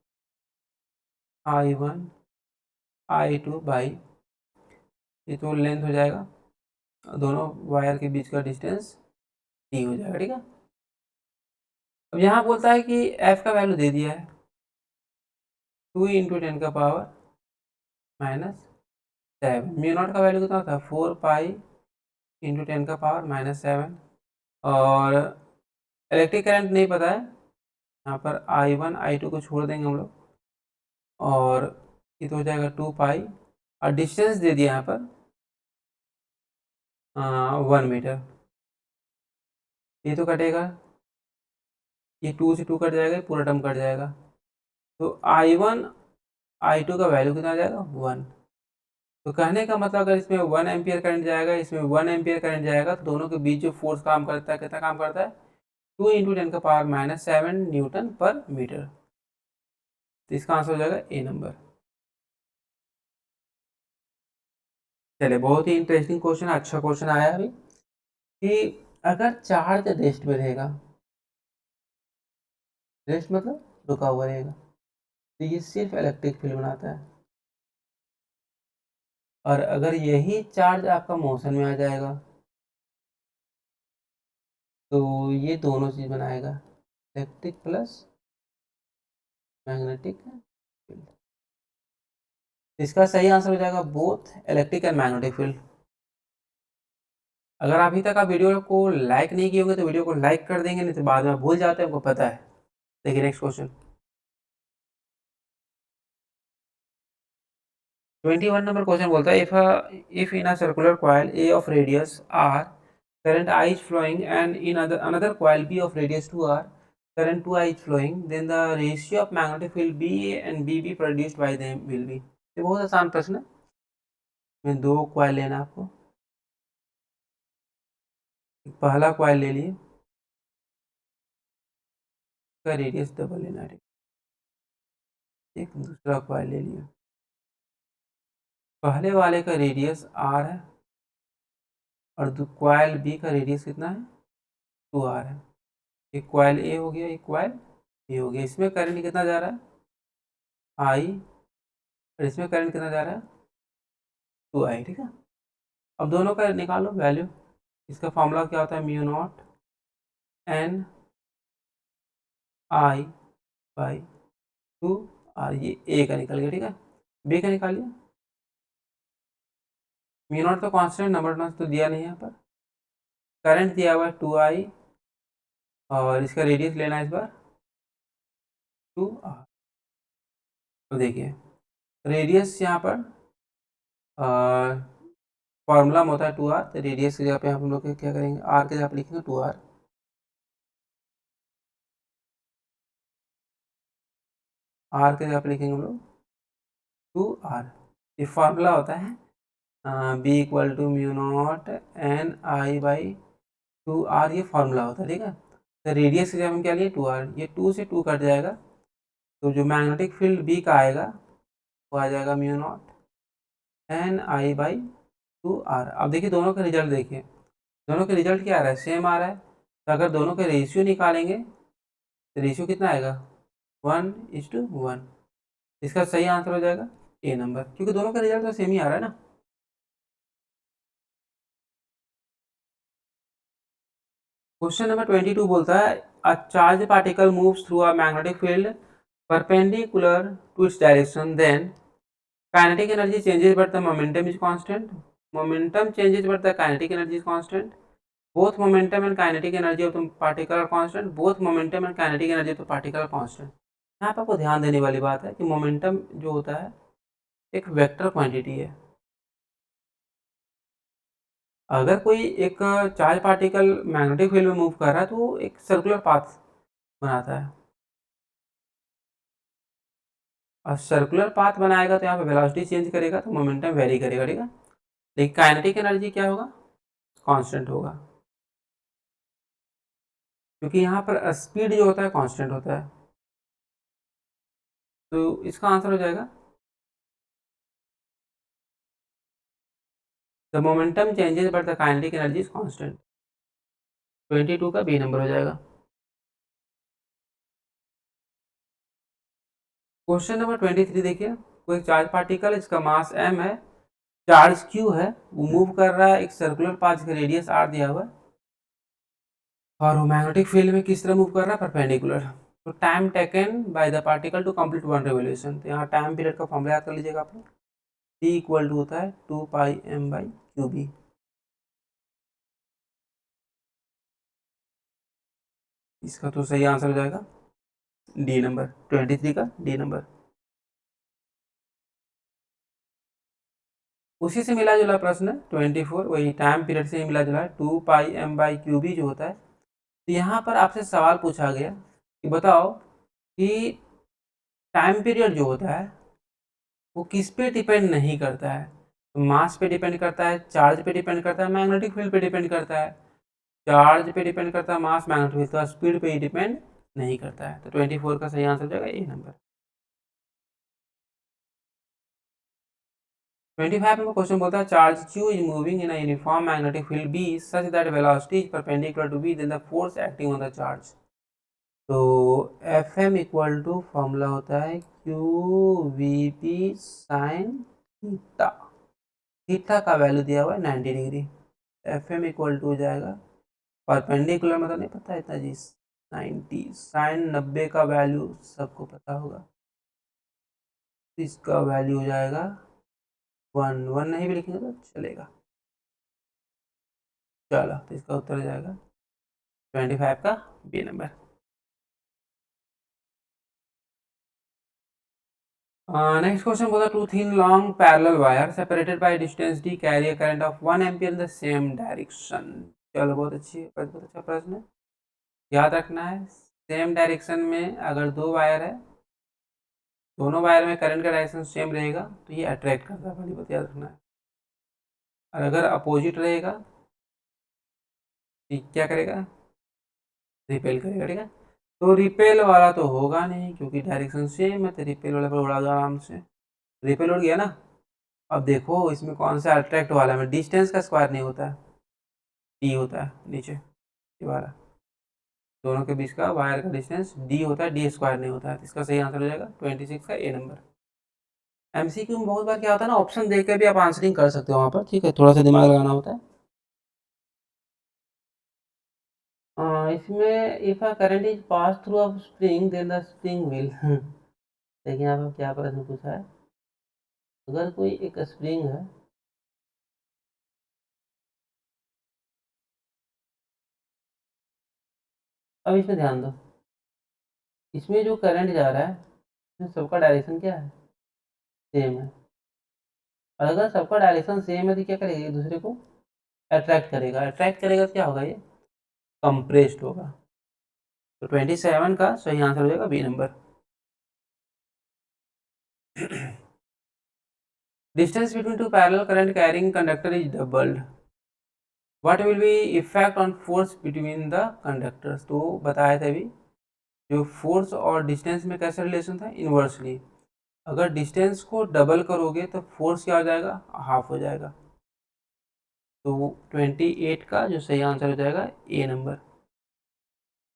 I1 I2 बाई, ये तो लेंथ हो जाएगा, दोनों वायर के बीच का डिस्टेंस डी हो जाएगा। ठीक है, अब यहाँ बोलता है कि F का वैल्यू दे दिया है 2 × 10⁻⁷, μ0 का वैल्यू कितना था 4 पाई × 10⁻⁷। और इलेक्ट्रिक करंट नहीं पता है, यहाँ पर I1 I2 को छोड़ देंगे हम लोग, और ये तो हो जाएगा 2 पाई, और डिस्टेंस दे दिया यहाँ पर 1 मीटर। ये तो कटेगा, ये 2 से 2 कट जाएगा, पूरा टर्म कट जाएगा। तो I1 I2 का वैल्यू कितना आ जाएगा 1। तो कहने का मतलब अगर इसमें 1 एम्पियर करंट जाएगा, इसमें 1 एम्पियर करंट जाएगा, तो दोनों के बीच जो फोर्स काम करता है, कितना काम करता है 2 × 10⁻⁷ न्यूटन पर मीटर। तो इसका आंसर हो जाएगा ए नंबर। चलिए, बहुत ही इंटरेस्टिंग क्वेश्चन, अच्छा क्वेश्चन आया अभी, कि अगर चार्ज रेस्ट में रहेगा, रेस्ट मतलब रुका हुआ रहेगा, तो ये सिर्फ इलेक्ट्रिक फील्ड बनाता है। और अगर यही चार्ज आपका मोशन में आ जाएगा, तो ये दोनों चीज बनाएगा, इलेक्ट्रिक प्लस मैग्नेटिक फील्ड। इसका सही आंसर हो जाएगा both electric and magnetic field. अगर अभी तक आप वीडियो को लाइक नहीं किए होंगे तो वीडियो को लाइक कर देंगे, नहीं तो बाद में भूल जाते हैं, हमको पता है। देखिए नेक्स्ट क्वेश्चन 21 नंबर क्वेश्चन बोलता है, if in a circular coil A of radius r current I is flowing and in another coil B of radius 2r current 2I is flowing, then the ratio of magnetic field BA and BB produced by them will be। ये बहुत आसान प्रश्न है। मैं दो coil लेना आपको, पहला कॉइल ले लिए, इसका रेडियस डबल लेना है, एक दूसरा कॉइल ले लिया, पहले वाले का रेडियस r है और कॉइल बी का रेडियस कितना है 2r है। एक कॉइल ए हो गया, एक कॉइल बी हो गया। इसमें करंट कितना जा रहा है I, और इसमें करंट कितना जा रहा है 2I। ठीक है, अब दोनों का निकालो वैल्यू। इसका फॉर्मूला क्या होता है μ0 n I बाई 2r। ये ए का निकल गया। ठीक है, बी का निकालिए। μ0 तो कांस्टेंट नंबर तो दिया नहीं है यहाँ पर, करंट दिया हुआ है 2I, और इसका रेडियस लेना है इस बार 2r। तो देखिए रेडियस यहाँ पर फॉर्मूला में होता है 2r, तो रेडियस की जगह पे हम लोग क्या करेंगे, r के जगह पे लिखेंगे 2r, r के जगह पे लिखेंगे हम लोग 2r। ये फार्मूला होता है b = μ0 n I by 2r, ये फार्मूला होता है। ठीक है, तो रेडियस से हम क्या लिए 2r, ये 2 से 2 कट जाएगा, तो जो मैग्नेटिक फील्ड बी का आएगा वो आ जाएगा mu naught N I by 2r। अब देखिए दोनों का रिजल्ट देखिए, दोनों का रिजल्ट क्या आ रहा है, सेम आ रहा है। तो अगर दोनों का रेशियो निकालेंगे तो रेशियो कितना आएगा 1:1। इसका सही आंसर हो जाएगा ए नंबर, क्योंकि दोनों का रिजल्ट तो सेम ही आ रहा है ना। क्वेश्चन नंबर 22 बोलता है a charge particle moves through a magnetic field perpendicular to its direction, then kinetic energy changes but the momentum is constant. Momentum changes but the kinetic energy is constant. Both momentum and kinetic energy of the particle are constant. Both momentum and kinetic energy of the particle are constant. यहाँ पर आपको ध्यान देने वाली बात है कि momentum जो होता है एक वेक्टर क्वांटिटी है। अगर कोई एक चार्ज पार्टिकल मैग्नेटिक फील्ड में मूव कर रहा है तो वो एक सर्कुलर पाथ बनाता है, और सर्कुलर पाथ बनाएगा तो यहाँ पे वेलोसिटी चेंज करेगा तो मोमेंटम वेरी करेगा, ठीक है। लेकिन काइनेटिक एनर्जी क्या होगा, कांस्टेंट होगा, क्योंकि यहाँ पर स्पीड जो होता है कांस्टेंट होता है। तो इसका आंसर हो जाएगा the momentum changes but the kinetic energy is constant. 22 का बी नंबर हो जाएगा। क्वेश्चन नंबर 23 देखिए, कोई चार्ज पार्टिकल इसका मास m है, चार्ज q है, वो मूव कर रहा है एक सर्कुलर पाथ जिसका रेडियस r दिया हुआ है, और वो मैग्नेटिक फील्ड में किस तरह मूव कर रहा है, परपेंडिकुलर। तो time taken by the particle to complete one revolution, तो यहाँ टाइम पीरियड का फॉर्मूला याद कर लीजिएगा आप लोग, t इक्वल टू होता है 2πm/qb। इसका तो सही आंसर हो जाएगा डी नंबर, 23 का डी नंबर। उसी से मिला जुला प्रश्न 24, वही टाइम पीरियड से मिला जुला है, 2πm/qb जो होता है। तो यहाँ पर आपसे सवाल पूछा गया कि बताओ कि टाइम पीरियड जो होता है वो किस पे डिपेंड नहीं करता है, मास पे डिपेंड करता है, चार्ज पे डिपेंड करता है, मैग्नेटिक फील्ड पे डिपेंड करता है। चार्ज पे डिपेंड करता है, मास मैग्नेटिक फील्ड का स्पीड पे ही डिपेंड नहीं करता है। तो 24 का सही आंसर हो जाएगा ए नंबर। 25 में क्वेश्चन बोलता है charge q is moving in a uniform magnetic field b such that velocity is perpendicular to b, then the force acting on the charge. तो F M equal to formula होता है Q V P sine theta. Theta का value दिया हुआ है 90 degree. F M equal to हो जाएगा, perpendicular मतलब नहीं पता इतना जी, 90 साइन 90 का वैल्यू सबको पता होगा, इसका वैल्यू हो जाएगा 1 नहीं भी लिखेंगे तो चलेगा। चलो तो इसका उत्तर हो जाएगा 25 का बी नंबर। नेक्स्ट क्वेश्चन बोला two thin long parallel wire separated by distance D carry a current of 1 ampere in the same direction. चलो बहुत अच्छा प्रश्न है, याद रखना है सेम डायरेक्शन में अगर दो वायर है, दोनों वायर में करंट का डायरेक्शन सेम रहेगा तो ये अट्रैक्ट करता है, पहली बात याद रखना है। और अगर अपोजिट रहेगा तो क्या करेगा, रिपेल करेगा, ठीक है। तो रिपेल वाला तो होगा नहीं क्योंकि डायरेक्शन सेम है, तो रिपेल वाला पर उड़ा दो आराम से, रिपेल उड़ गया ना। अब देखो इसमें कौन सा अट्रैक्ट वाला में डिस्टेंस का स्क्वायर नहीं होता है, डी होता है नीचे ये वाला, दोनों के बीच का वायर का डिस्टेंस डी होता है, डी स्क्वायर नहीं होता है। तो इसका सही आंसर हो जाएगा 26 का ए नंबर। एमसीक्यू में बहुत बार क्या होता है ना, ऑप्शन देख के भी आप आंसरिंग कर सकते हो वहाँ पर, ठीक है, थोड़ा सा दिमाग लगाना होता है। इसमें if a current is pass through a spring then the spring will देखिए यहाँ पर क्या प्रश्न पूछा है, अगर कोई एक स्प्रिंग है, अब इसमें ध्यान दो, इसमें जो करंट जा रहा है इसमें सबका डायरेक्शन क्या है, सेम है। और अगर सबका डायरेक्शन सेम है तो क्या करेगा, एक दूसरे को अट्रैक्ट करेगा, अट्रैक्ट करेगा तो क्या होगा, ये कंप्रेस्ड होगा। तो 27 का सही आंसर हो जाएगा B number. Distance between two parallel current carrying conductor is doubled. What will be effect on force between the conductors, तो बताया था अभी जो फोर्स और डिस्टेंस में कैसा रिलेशन था, इन्वर्सली। अगर डिस्टेंस को डबल करोगे तो फोर्स क्या हो जाएगा, हाफ हो जाएगा। तो 28 का जो सही आंसर हो जाएगा ए नंबर।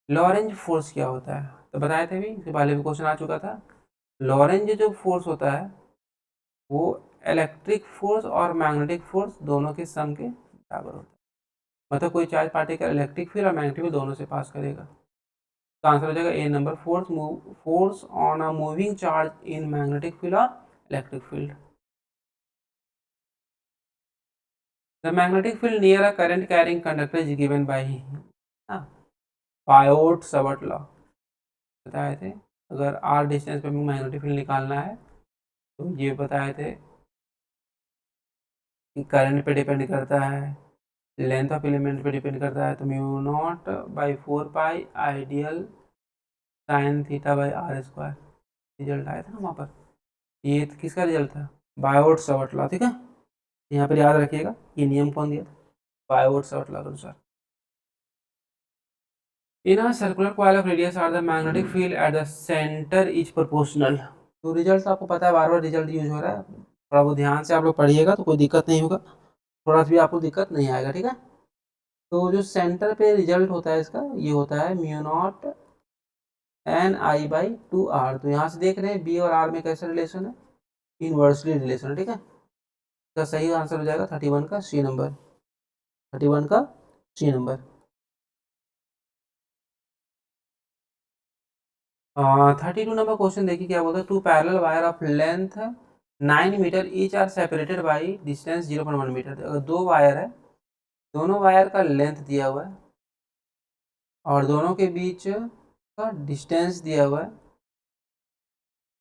लॉरेंज फोर्स क्या होता है, तो बताए थे भी, इससे पहले भी क्वेश्चन आ चुका था। लॉरेंज जो फोर्स होता है वो इलेक्ट्रिक फोर्स और मैग्नेटिक फोर्स दोनों के सम के बराबर होता है। मतलब कोई चार्ज पार्टिकल इलेक्ट्रिक फील्ड और मैग्नेटिक फील्ड दोनों से पास करेगा। तो आंसर हो जाएगा A number, force on a moving charge in magnetic field और electric field. The magnetic field near a current carrying conductor is given by Biot Savart law. बताए थे अगर आर डिस्टेंस पे मैग्नेटिक फील्ड निकालना है तो ये बताए थे कि करंट पे डिपेंड करता है, लेंथ ऑफ एलिमेंट पे डिपेंड करता है। तो mu naught by 4 pi ideal sine theta by R square result आया था ना वहाँ पर। ये किसका रिजल्ट था, बायोट सावर्ट लॉ, ठीक है। यहाँ पर याद रखिएगा ये नियम कौन दिया था, बायोट सावर्ट लॉ के अनुसार। In a circular coil of radius r the magnetic field at the center is proportional। तो रिजल्ट आपको पता है, बार बार रिजल्ट यूज हो रहा है, थोड़ा बहुत ध्यान से आप लोग पढ़िएगा तो कोई दिक्कत नहीं होगा, थोड़ा सा भी आपको दिक्कत नहीं आएगा, ठीक है। तो जो सेंटर पे रिजल्ट होता है इसका ये होता है mu naught N I by 2 R. तो यहाँ से देख रहे हैं बी और आर में कैसा रिलेशन है, इनवर्सली रिलेशन है, ठीक है। इसका सही आंसर हो जाएगा 31 का सी नंबर, 31 का सी नंबर। 32 नंबर क्वेश्चन देखिए क्या बोलता है, two parallel wire of length 9 metre each are separated by distance 0.1 metre. अगर दो वायर है, दोनों वायर का लेंथ दिया हुआ है और दोनों के बीच का डिस्टेंस दिया हुआ है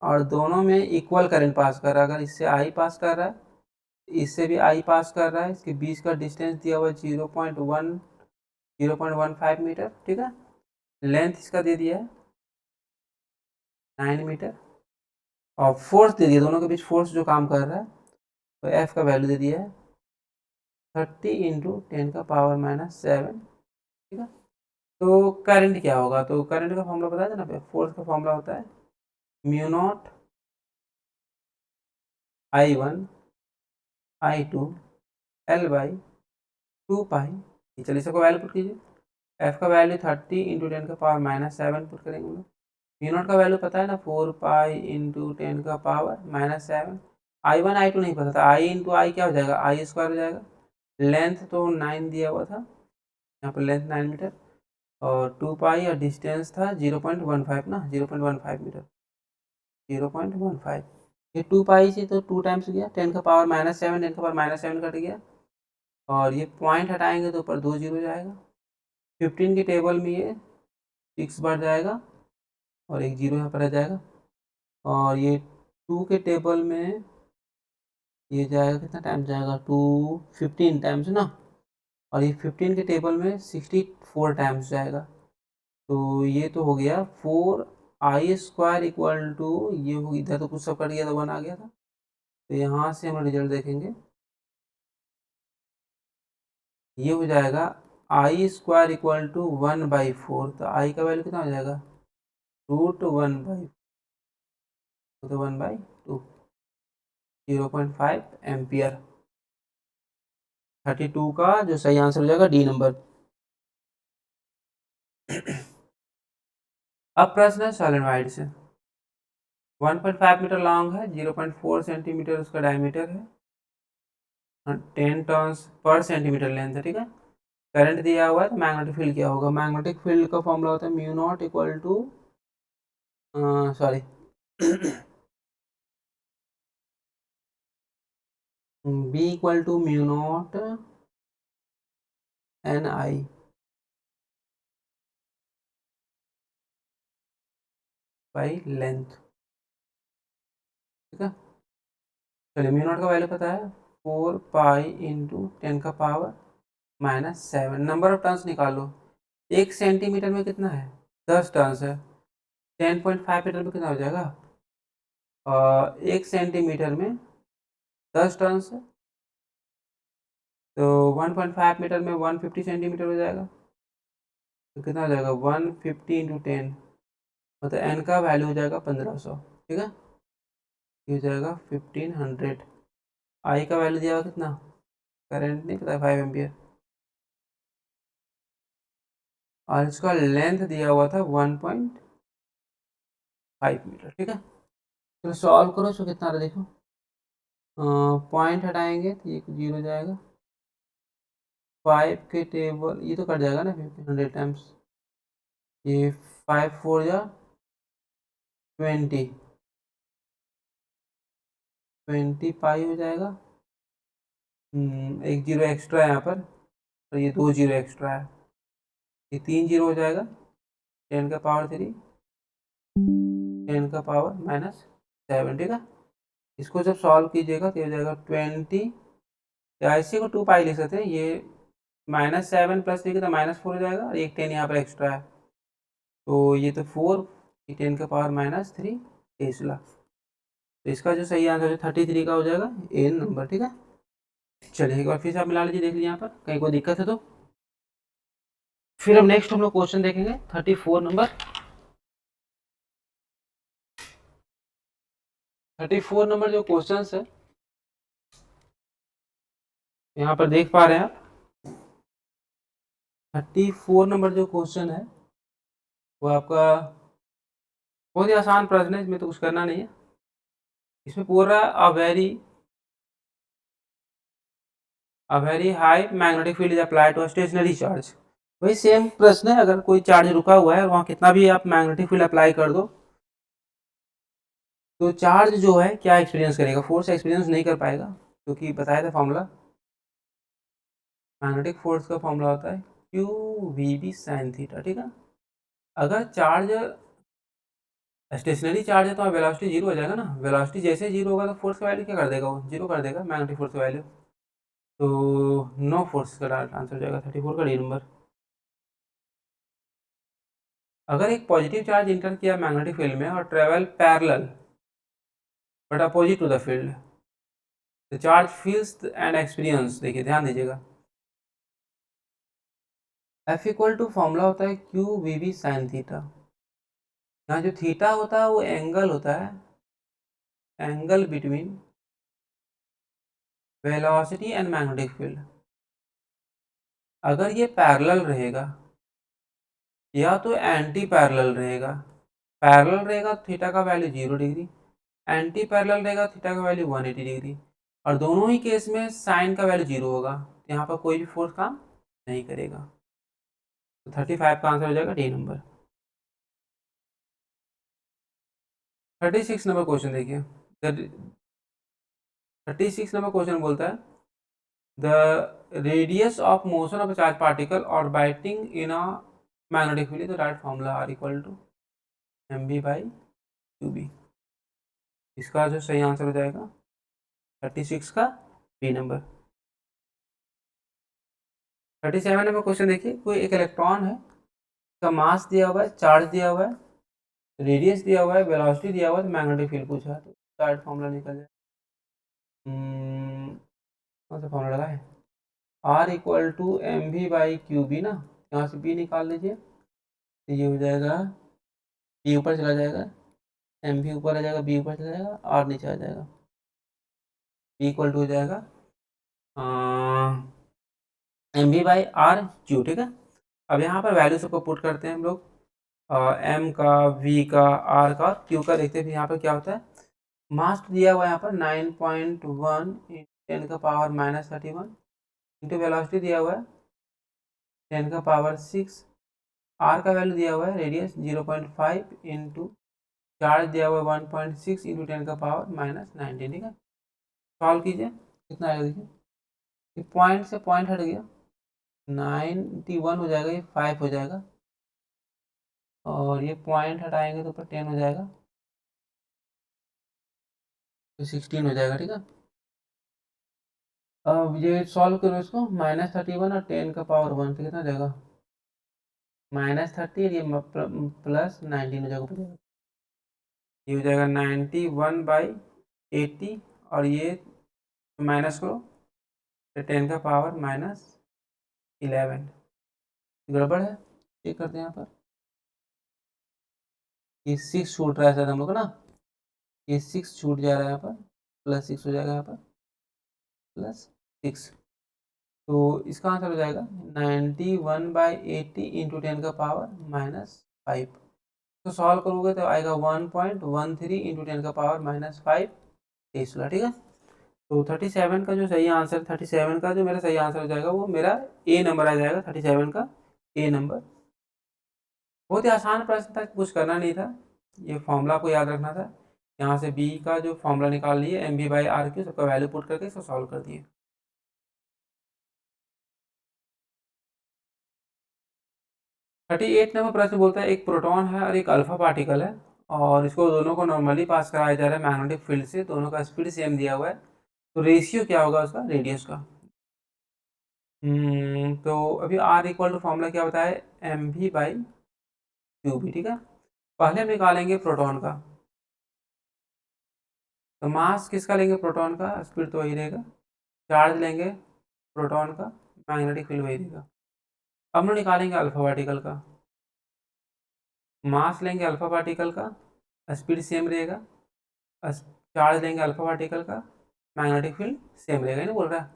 और दोनों में इक्वल करंट पास कर रहा है। अगर इससे आई पास कर रहा है, इससे भी आई पास कर रहा है, इसके बीच का डिस्टेंस दिया हुआ है 0.15 मीटर, ठीक है। लेंथ इसका दे दिया है 9 मीटर और फोर्स दे दिया, दोनों के बीच फोर्स जो काम कर रहा है तो एफ का वैल्यू दे दिया है 30 इंटू 10⁻⁻7, ठीक है। तो करंट क्या होगा, तो करंट का फॉर्मूला बताया था ना, फोर्स का फॉर्मूला होता है mu not I1 I2 L by 2 पाई। चलिए इसको वैल्यू पुट कीजिए, एफ का वैल्यू 30 इंटू 10⁻⁻7 पुट करेंगे हम लोग। म्यू नॉट का वैल्यू पता है ना 4 पाई इंटू 10⁻⁻7। I1 I2 नहीं पता था, आई इंटू आई क्या हो जाएगा, आई स्क्वायर हो जाएगा। लेंथ तो 9 दिया हुआ था, यहाँ पर लेंथ 9 मीटर और 2 पाई और डिस्टेंस था 0.15 ना, 0.15 मीटर, 0.15। ये 2 पाई से तो 2 टाइम्स गया, 10⁻⁻7, 10⁻⁻7 कट गया और ये पॉइंट हटाएंगे तो ऊपर 2 जीरो जाएगा। 15 के टेबल में ये 6 बढ़ जाएगा और एक जीरो यहाँ पर रह जाएगा और ये 2 के टेबल में ये जाएगा, कितना टाइम जाएगा, 15 टाइम्स ना, और ये 15 के टेबल में 64 टाइम्स जाएगा। तो ये तो हो गया 4 I² इक्वल टू, ये हो इधर तो कुछ सब कट गया तो 1 आ गया था। तो यहाँ से हम रिजल्ट देखेंगे, ये हो जाएगा I² इक्वल टू 1/4। तो आई का वैल्यू कितना हो जाएगा, √1/4, तो 1/2, 0.5 एम्पियर। 32 का जो सही आंसर हो जाएगा डी नंबर। अब प्रश्न है सोलेनोइड से। 1.5 मीटर लॉन्ग है, 0.4 सेंटीमीटर उसका डायमीटर है, 10 टर्न्स पर सेंटीमीटर लेंथ है, ठीक है। करंट दिया हुआ है तो मैग्नेटिक फील्ड क्या होगा, मैग्नेटिक फील्ड का फॉर्मूला होता है mu naught equal to, sorry B equal to mu naught N I by length, ठीक है। चलिए म्यू नॉट का वैल्यू पता है 4 pi into 10⁻⁻7। Number of turns निकालो, 1 सेंटीमीटर में कितना है, 10 टर्न्स है, 10.5 मीटर में कितना हो जाएगा, 1 सेंटीमीटर में 10 टर्न्स है, तो 1.5 मीटर में 150 सेंटीमीटर हो जाएगा, तो कितना हो जाएगा 150 इंटू 10, मतलब एन का वैल्यू हो जाएगा 1500, ठीक है, ये हो जाएगा 1500। आई का वैल्यू दिया हुआ कितना, करंट नहीं पता, 5 एम्पियर, और इसका लेंथ दिया हुआ था 1.5 मीटर, ठीक है। तो सॉल्व करो, सो कितना आ रहा है देखो, पॉइंट हटाएंगे तो ये 0 जाएगा, 5 के टेबल ये तो कट जाएगा ना 100 टाइम्स, ये 5 4 या 20 पाई हो जाएगा। एक जीरो एक्स्ट्रा है यहाँ पर, तो ये 2 जीरो एक्स्ट्रा है, ये 3 जीरो हो जाएगा, 10 का पावर 3, 10 का पावर -7, ठीक है। इसको जब सॉल्व कीजिएगा तो ये हो जाएगा 20, या इसी को 2 पाई लिख सकते हैं, ये -7 प्लस 3 तो -4 हो जाएगा, और एक 10 यहाँ पर एक्स्ट्रा है, तो ये तो 4, 10 का पावर -3 टेस्ला। तो इसका जो सही आंसर है 33 का हो जाएगा एन नंबर, ठीक है। चलिए एक बार फिर से आप मिला लीजिए, देख लीजिए यहाँ पर कहीं कोई दिक्कत है तो। फिर हम नेक्स्ट हम लोग क्वेश्चन देखेंगे 34 नंबर। 34 नंबर जो क्वेश्चन है यहाँ पर देख पा रहे हैं आप, 34 नंबर जो क्वेश्चन है वो आपका बहुत ही आसान प्रश्न है, इसमें तो कुछ करना नहीं है। इसमें पूरा a very high magnetic field is applied to stationary charge. वही सेम प्रश्न है, अगर कोई चार्ज रुका हुआ है वहाँ कितना भी आप मैग्नेटिक फील्ड अप्लाई कर दो तो चार्ज जो है क्या एक्सपीरियंस करेगा, फोर्स एक्सपीरियंस नहीं कर पाएगा, क्योंकि बताया था फॉर्मूला, मैग्नेटिक फोर्स का फॉर्मूला होता है Q V B sine theta, ठीक है। अगर चार्ज स्टेशनरी चार्ज है तो वेलोसिटी जीरो हो जाएगा ना, वेलोसिटी जैसे जीरो होगा तो फोर्स का वैल्यू क्या कर देगा, वो जीरो कर देगा, मैग्नेटिक फोर्स का वैल्यू। तो नो फोर्स का आंसर हो जाएगा 34 का डी नंबर। अगर एक पॉजिटिव चार्ज इंटर किया मैग्नेटिक फील्ड में और travel parallel but opposite to the field, the charge feels and experience, देखिए ध्यान दीजिएगा, एफ इक्वल टू फॉर्मूला होता है Q V B sine theta. यहाँ जो थीटा होता है वो एंगल होता है, angle between velocity and magnetic field. अगर ये पैरेलल रहेगा या तो एंटी पैरेलल रहेगा, पैरेलल रहेगा तो थीटा का वैल्यू 0 डिग्री, एंटी पैरेलल रहेगा थीटा का वैल्यू 180 डिग्री, और दोनों ही केस में साइन का वैल्यू 0 होगा, तो यहाँ पर कोई भी फोर्स काम नहीं करेगा। तो 35 का आंसर हो जाएगा डी नंबर। 36 नंबर क्वेश्चन देखिए, 36 नंबर क्वेश्चन बोलता है the radius of motion of charge particle orbiting in a magnetic field, तो direct formula R equal to M B by Q B. इसका जो सही आंसर हो जाएगा 36 का बी नंबर। 37 नंबर क्वेश्चन देखिए, कोई एक इलेक्ट्रॉन है, इसका मास दिया हुआ है, चार्ज दिया हुआ है, रेडियस दिया हुआ है, वेलोसिटी दिया हुआ है, तो मैग्नेटिक फील्ड पूछा है, तो डायरेक्ट फॉर्मूला निकल जाए। कौन सा फॉर्मूला लगा है, R equal to M V by Q B ना, यहाँ से बी निकाल लीजिए, तो ये हो जाएगा, बी ऊपर चला जाएगा, एम भी ऊपर आ जाएगा, बी ऊपर चला जाएगा, आर नीचे आ जाएगा, बी इक्वल टू हो जाएगा M B by R Q, ठीक है। अब यहाँ पर वैल्यू सबको पुट करते हैं हम लोग, एम का, वी का, आर का, क्यू का, देखते हैं यहाँ पर क्या होता है। मास दिया हुआ है यहाँ पर 9.1 10 का पावर -31 इंटू वेलोसिटी दिया हुआ है 10 का पावर 6, आर का वैल्यू दिया हुआ है रेडियस 0.5 इंटू चार्ज दिया हुआ है 1.6 इंटू 10 का पावर -19, ठीक है। सॉल्व कीजिए, कितना आएगा देखिए, ये पॉइंट से पॉइंट हट गया, 91 हो जाएगा, ये 5 हो जाएगा, और ये पॉइंट हटाएंगे तो ऊपर 10 हो जाएगा, तो 16 हो जाएगा, ठीक है। अब ये सॉल्व करो इसको, -31 और 10 का पावर 1 तो कितना जाएगा, -30, ये +19 हो जाएगा, ये हो जाएगा 91/80, और ये माइनस करो तो 10 का पावर -11 गड़बड़ है, चेक करते हैं यहाँ पर। ये 6 छूट रहा है शायद हम लोग का ना, ये 6 छूट जा रहा है यहाँ पर, +6 हो जाएगा यहाँ पर, +6। तो इसका आंसर हो जाएगा 91/80 इंटू 10 का पावर -5। तो सॉल्व करोगे तो आएगा 1.13 इंटू 10 का पावर -5 टेस्ला, ठीक है। तो 37 का जो सही आंसर, 37 का जो मेरा सही आंसर हो जाएगा वो मेरा ए नंबर आ जाएगा, 37 का ए नंबर। बहुत ही आसान प्रश्न था, कुछ करना नहीं था, ये फॉर्मूला को याद रखना था। यहाँ से बी का जो फॉर्मूला निकाल लिए mv/r³ सबका वैल्यू पुट करके इसको सॉल्व कर दिए। 38 नंबर प्रश्न बोलता है एक प्रोटॉन है और एक अल्फा पार्टिकल है और इसको दोनों को नॉर्मली पास कराया जा रहा है मैग्नेटिक फील्ड से, दोनों का स्पीड सेम दिया हुआ है, तो रेशियो क्या होगा उसका, रेडियस का। तो अभी आर इक्वल टू फॉर्मूला क्या बताया, mv/qb, ठीक है। पहले हम निकालेंगे प्रोटॉन का, तो मास किसका लेंगे, प्रोटॉन का, स्पीड तो वही रहेगा, चार्ज लेंगे प्रोटॉन का, मैग्नेटिक फील्ड वही रहेगा। अब हम निकालेंगे अल्फा पार्टिकल का, मास लेंगे अल्फा पार्टिकल का, स्पीड सेम रहेगा, चार्ज लेंगे अल्फा पार्टिकल का, मैग्नेटिक फील्ड सेम रहेगा, नहीं बोल रहा है,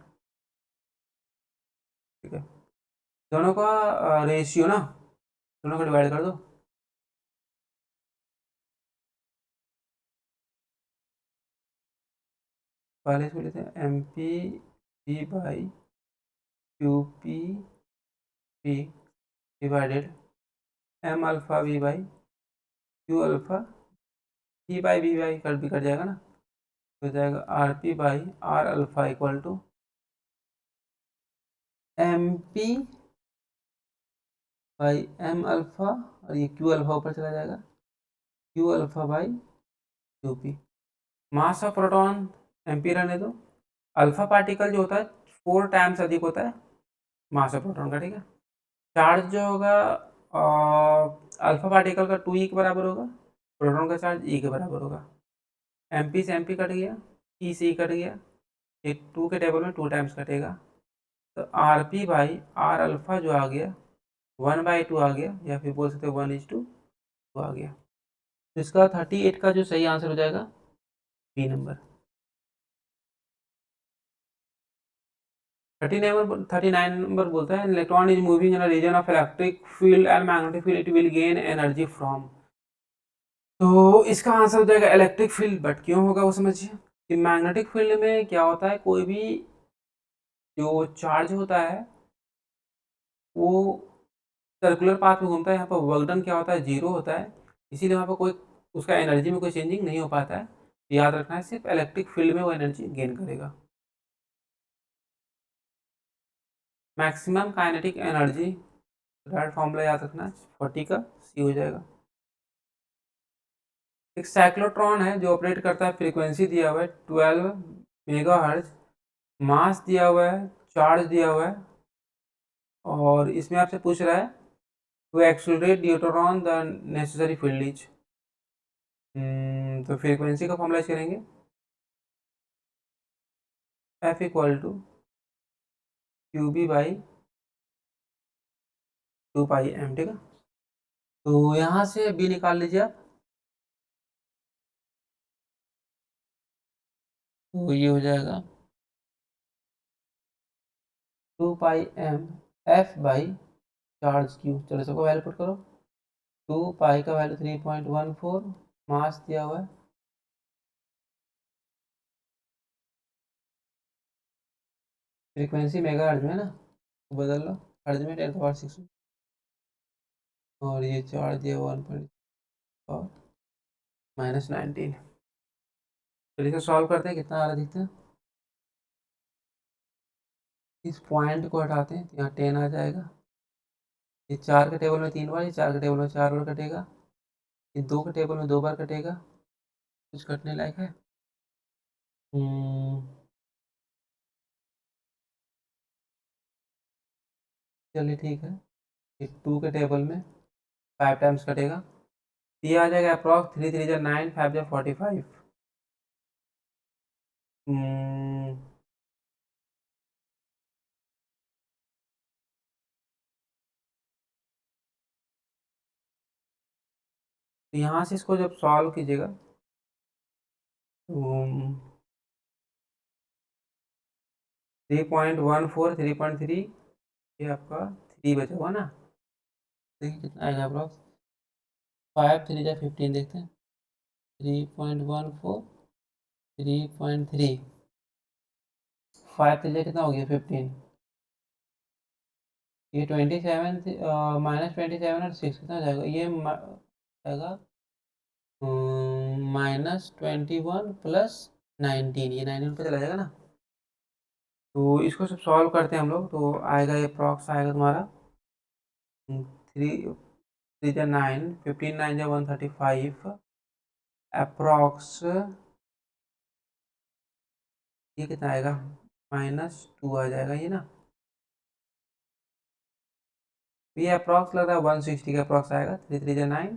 ठीक है। दोनों का रेशियो ना, दोनों को डिवाइड कर दो, पहले इसको लेते हैं mp/qp divided m alpha v/q alpha p/v/, cut भी कट जाएगा ना, हो जाएगा rp/r alpha equal to mp/m alpha, और ये q अल्फा ऊपर चला जाएगा, q अल्फा/qp। मास ऑफ प्रोटॉन mp रहने दो, अल्फा पार्टिकल जो होता है 4 टाइम्स अधिक होता है मास ऑफ प्रोटॉन का, ठीक है। चार्ज जो होगा अल्फा पार्टिकल का 2e के बराबर होगा, प्रोटॉन का चार्ज e के बराबर होगा। mp से mp कट गया, e से e कट गया, ये 2 के टेबल में 2 टाइम्स कटेगा, तो rp/r अल्फा जो आ गया 1/2 आ गया, या फिर बोल सकते हैं 1:2 आ गया। तो इसका 38 का जो सही आंसर हो जाएगा बी नंबर। 39 नंबर बोलता है electron is moving in a region of electric field and magnetic field, it will gain energy from. तो इसका आंसर हो जाएगा इलेक्ट्रिक फील्ड, बट क्यों होगा वो समझिए कि मैग्नेटिक फील्ड में क्या होता है, कोई भी जो चार्ज होता है वो सर्कुलर पाथ में घूमता है, यहाँ पर वर्क डन क्या होता है, जीरो होता है, इसीलिए वहाँ पर कोई उसका एनर्जी में कोई चेंजिंग नहीं हो पाता है। याद रखना है सिर्फ इलेक्ट्रिक फील्ड में वो एनर्जी गेन करेगा। Maximum kinetic energy, right formula याद रखना है, 40 का सी हो जाएगा। एक साइक्लोट्रॉन है जो ऑपरेट करता है, फ्रीक्वेंसी दिया हुआ है 12 मेगाहर्ट्ज, मास दिया हुआ है, चार्ज दिया हुआ है, और इसमें आपसे पूछ रहा है to accelerate deuteron the necessary field is. तो फ्रीक्वेंसी का फॉर्मूला करेंगे F इक्वल टू qb/2πm, ठीक है। तो यहाँ से बी निकाल लीजिए आप, तो ये हो जाएगा 2πm F/चार्ज क्यू। चलो सबको वैल्यू पुट करो, 2 का वैल्यू 3.14, मास दिया हुआ है, फ्रीक्वेंसी मेगा हर्ट्ज में है ना, तो बदल लो हर्ट्ज में 10⁻6, और ये चार्ज दिया 1.19। चलिए इसे सॉल्व करते हैं, कितना आ रहा दिखता है। इस पॉइंट को हटाते हैं तो यहाँ 10 आ जाएगा, ये 4 के टेबल में 3 बार, ये 4 के टेबल में 4 बार कटेगा, ये 2 के टेबल में 2 बार कटेगा, कुछ कटने लायक है। चलिए ठीक है, ये 2 के टेबल में 5 टाइम्स कटेगा, ये आ जाएगा अप्रॉक्स 3 3 जा 9, 5 जा 45। तो यहाँ से इसको जब सॉल्व कीजिएगा तो 3.14 3.3 ये आपका 3 बचा हुआ ना। देखिए कितना आएगा अप्रॉक्स, 5 3 जा 15 देखते हैं। 3.14 3.3 5 3 जा कितना हो गया 15, ये 27 -27 और 6 कितना जाएगा, ये जाएगा -21 प्लस 19, ये 19 पे चला जाएगा ना। तो इसको सब सॉल्व करते हैं हम लोग, तो आएगा ये अप्रॉक्स आएगा तुम्हारा 3 जा 9 15 9 जा 135 अप्रॉक्स, ये कितना आएगा -2 आ जाएगा ये ना। तो ये अप्रॉक्स लग रहा है 160 का अप्रॉक्स आएगा, 3 3 जा 9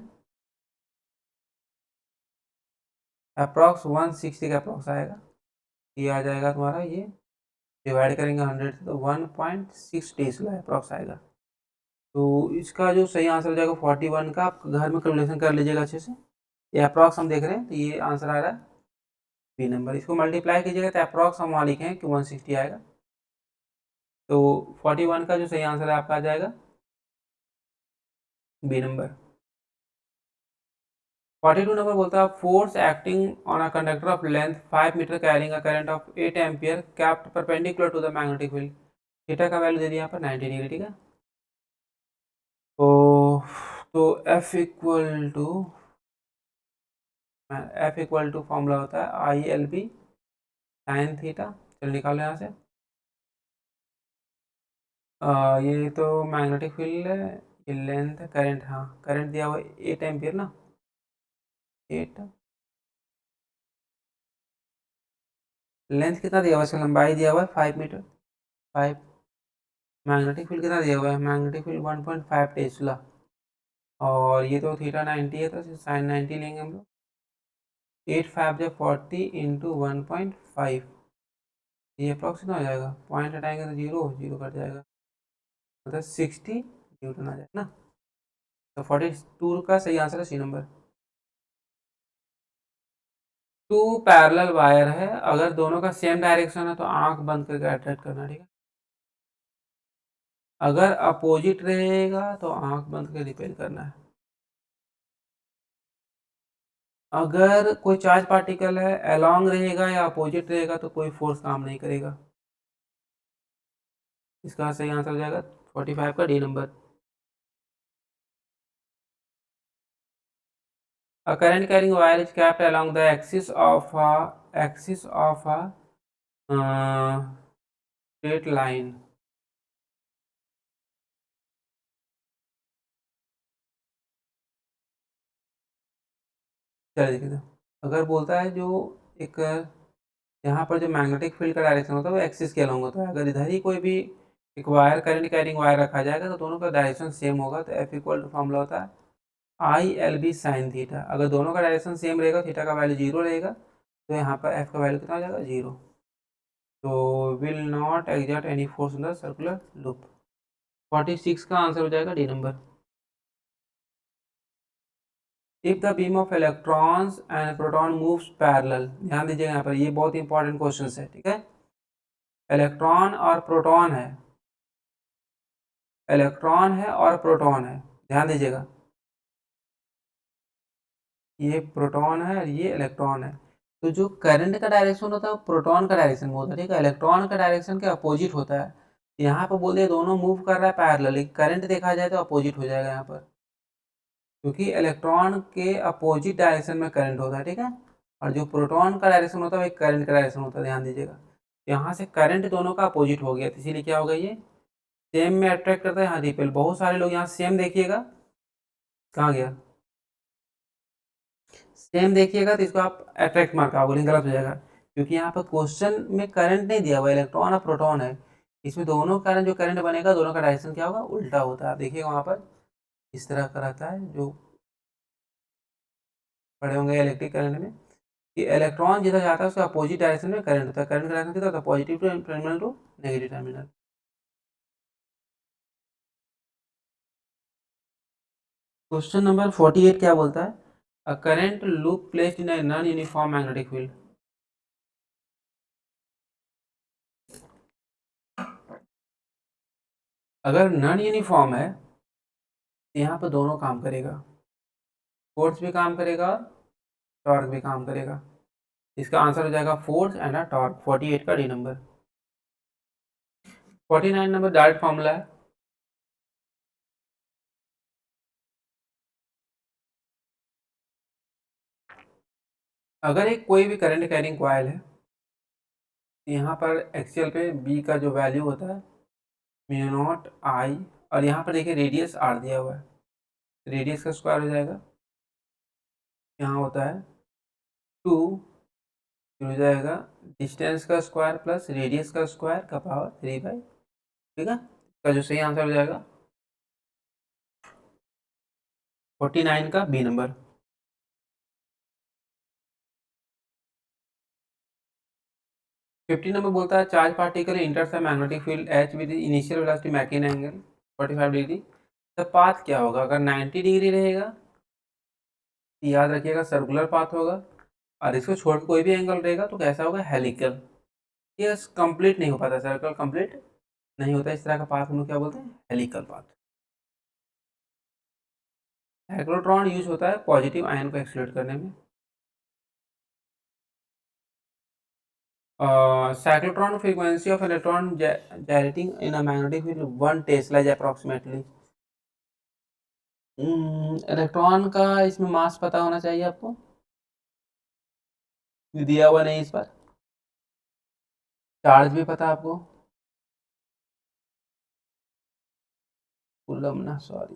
अप्रॉक्स 160 का अप्रॉक्स आएगा। ये आ जाएगा तुम्हारा, ये डिवाइड करेंगे 100 से तो 1.6 टेस्ला अप्रॉक्स आएगा। तो इसका जो सही आंसर हो जाएगा 41 का, आप घर में कैलकुलेशन कर लीजिएगा अच्छे से। ये अप्रॉक्स हम देख रहे हैं, तो ये आंसर आ रहा है बी नंबर। इसको मल्टीप्लाई कीजिएगा तो अप्रॉक्स हम वहाँ लिखे हैं कि 160 आएगा। तो 41 का जो सही आंसर है आपका आ जाएगा बी नंबर। 42 नंबर बोलता है force acting on a conductor of length 5 metre carrying a current of 8 ampere kept perpendicular to the magnetic field. Theta का वैल्यू दे दिया यहाँ पर 90 डिग्री, ठीक है। तो एफ इक्वल टू फॉर्मूला होता है I L B sine theta. चलो निकालो यहाँ से। ये तो मैग्नेटिक फील्ड है, ये लेंथ है, करंट, हाँ करंट दिया हुआ है 8 एम्पियर ना, 8 लेंथ कितना दिया हुआ है, इसका लंबाई दिया हुआ है 5 मीटर 5। मैग्नेटिक फील्ड कितना दिया हुआ है, मैग्नेटिक फील्ड 1.5 टेस्ला, और ये तो थीटा 90 है तो साइन 90 लेंगे हम लोग। 8 5 जब 40 इंटू 1.5, ये अप्रॉक्स कितना हो जाएगा, पॉइंट हटाएंगे तो जीरो जीरो कट जाएगा, मतलब 60 न्यूटन आ जाएगा ना। तो 42 का सही आंसर है सी नंबर। 2 पैरेलल वायर है, अगर दोनों का सेम डायरेक्शन है तो आंख बंद करके अट्रैक्ट करना, ठीक है। अगर अपोजिट रहेगा तो आंख बंद करके रिपेल करना है। अगर कोई चार्ज पार्टिकल है अलोंग रहेगा या अपोजिट रहेगा तो कोई फोर्स काम नहीं करेगा। इसका सही आंसर हो जाएगा 45 का D number. A current carrying wire is kept along the axis of a straight line. चलिए देखिए, अगर बोलता है जो एक यहाँ पर जो मैग्नेटिक फील्ड का डायरेक्शन होता है वो एक्सिस के अलॉन्ग होता है। अगर इधर ही कोई भी एक वायर करंट कैरिंग वायर रखा जाएगा तो दोनों का डायरेक्शन सेम होगा, तो एफ इक्वल टू फॉर्मूला होता है I L B sine theta. अगर दोनों का डायरेक्शन सेम रहेगा, थीटा का वैल्यू जीरो रहेगा, तो यहाँ पर एफ का वैल्यू कितना हो जाएगा, जीरो। तो will not exert any force in the circular loop. 46 का आंसर हो जाएगा D number. If the beam of electrons and proton moves parallel, ध्यान दीजिएगा यहाँ पर, ये बहुत इंपॉर्टेंट क्वेश्चन है, ठीक है। इलेक्ट्रॉन और प्रोटॉन है, इलेक्ट्रॉन है और प्रोटॉन है, ध्यान दीजिएगा, ये प्रोटॉन है और ये इलेक्ट्रॉन है। तो जो करंट का डायरेक्शन होता है वो प्रोटॉन का डायरेक्शन में होता है, ठीक है। इलेक्ट्रॉन का डायरेक्शन के अपोजिट होता है। यहाँ पर बोल दिया दोनों मूव कर रहा है पैरेलल, करंट देखा जाए तो अपोजिट हो जाएगा यहाँ पर, क्योंकि इलेक्ट्रॉन के अपोजिट डायरेक्शन में करंट होता है, ठीक है। और जो प्रोटॉन का डायरेक्शन होता है वो करंट का डायरेक्शन होता है, ध्यान दीजिएगा। यहाँ से करंट दोनों का अपोजिट हो गया, तो इसीलिए क्या होगा, ये सेम में अट्रैक्ट करता है, यहाँ रिपेल। बहुत सारे लोग यहाँ सेम देखिएगा, कहाँ गया, सेम देखिएगा तो इसको आप अट्रैक्ट मार्क आओगे, लेकिन गलत हो जाएगा, क्योंकि यहाँ पर क्वेश्चन में करंट नहीं दिया हुआ, इलेक्ट्रॉन और प्रोटॉन है। इसमें दोनों कारण जो करंट बनेगा दोनों का डायरेक्शन क्या होगा, उल्टा होता है। आप देखिएगा वहाँ पर इस तरह का रहता है, जो पढ़े होंगे इलेक्ट्रिक करंट में, कि इलेक्ट्रॉन जिधर जाता है उसका अपोजिट डायरेक्शन में करंट होता है। करंट का डायरेक्शन कितना होता है, positive terminal to negative terminal. Question number 48 क्या बोलता है, a current loop placed in a non uniform magnetic field. अगर नॉन यूनिफॉर्म है तो यहाँ पर दोनों काम करेगा, फोर्स भी काम करेगा, टॉर्क भी काम करेगा। इसका आंसर हो जाएगा फोर्स एंड अ टॉर्क। 48 का D number. 49 number direct formula है। अगर एक कोई भी करंट कैरिंग कॉइल है, यहाँ पर एक्सियल पे बी का जो वैल्यू होता है म्यू नॉट आई, और यहाँ पर देखिए रेडियस आर दिया हुआ है, रेडियस का स्क्वायर हो जाएगा, यहाँ होता है 2, हो जाएगा डिस्टेंस का स्क्वायर प्लस रेडियस का स्क्वायर का पावर 3/, ठीक है। इसका जो सही आंसर हो जाएगा 49 का बी नंबर। 50 नंबर बोलता है charge particle enters a magnetic field H with initial velocity making angle 45 degree. तो पाथ क्या होगा? अगर 90 डिग्री रहेगा तो याद रखिएगा सर्कुलर पाथ होगा, और इसको छोड़ के कोई भी एंगल रहेगा तो कैसा होगा? हेलिकल। ये कंप्लीट नहीं हो पाता, सर्कल कंप्लीट नहीं होता, इस तरह का पाथ हम लोग क्या बोलते हैं? Helical path. साइक्लोट्रॉन यूज होता है पॉजिटिव आयन को एक्सक्लूड करने में। cyclotron frequency of electron gyrating in a magnetic field 1 Tesla is approximately। Electron का इसमें मास पता होना चाहिए आपको, दिया हुआ नहीं इस पर। चार्ज भी पता आपको, कूलम ना, सॉरी।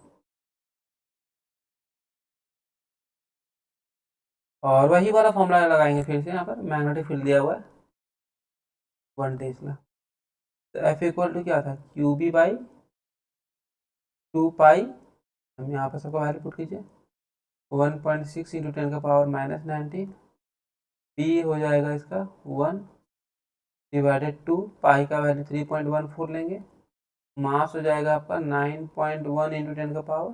और वही वाला फॉर्मूला लगाएंगे फिर से, यहाँ पर मैग्नेटिक फील्ड दिया हुआ है 1 टेस्ला। तो एफ इक्वल टू क्या था? क्यू बी बाई 2 पाई, हम यहाँ पर सबको वैल्यू पुट कीजिए, 1.6 इंटू 10 का पावर -19, बी हो जाएगा इसका 1 डिवाइडेड 2, पाई का वैल्यू 3.14 लेंगे, मास हो जाएगा आपका 9.1 इंटू 10 का पावर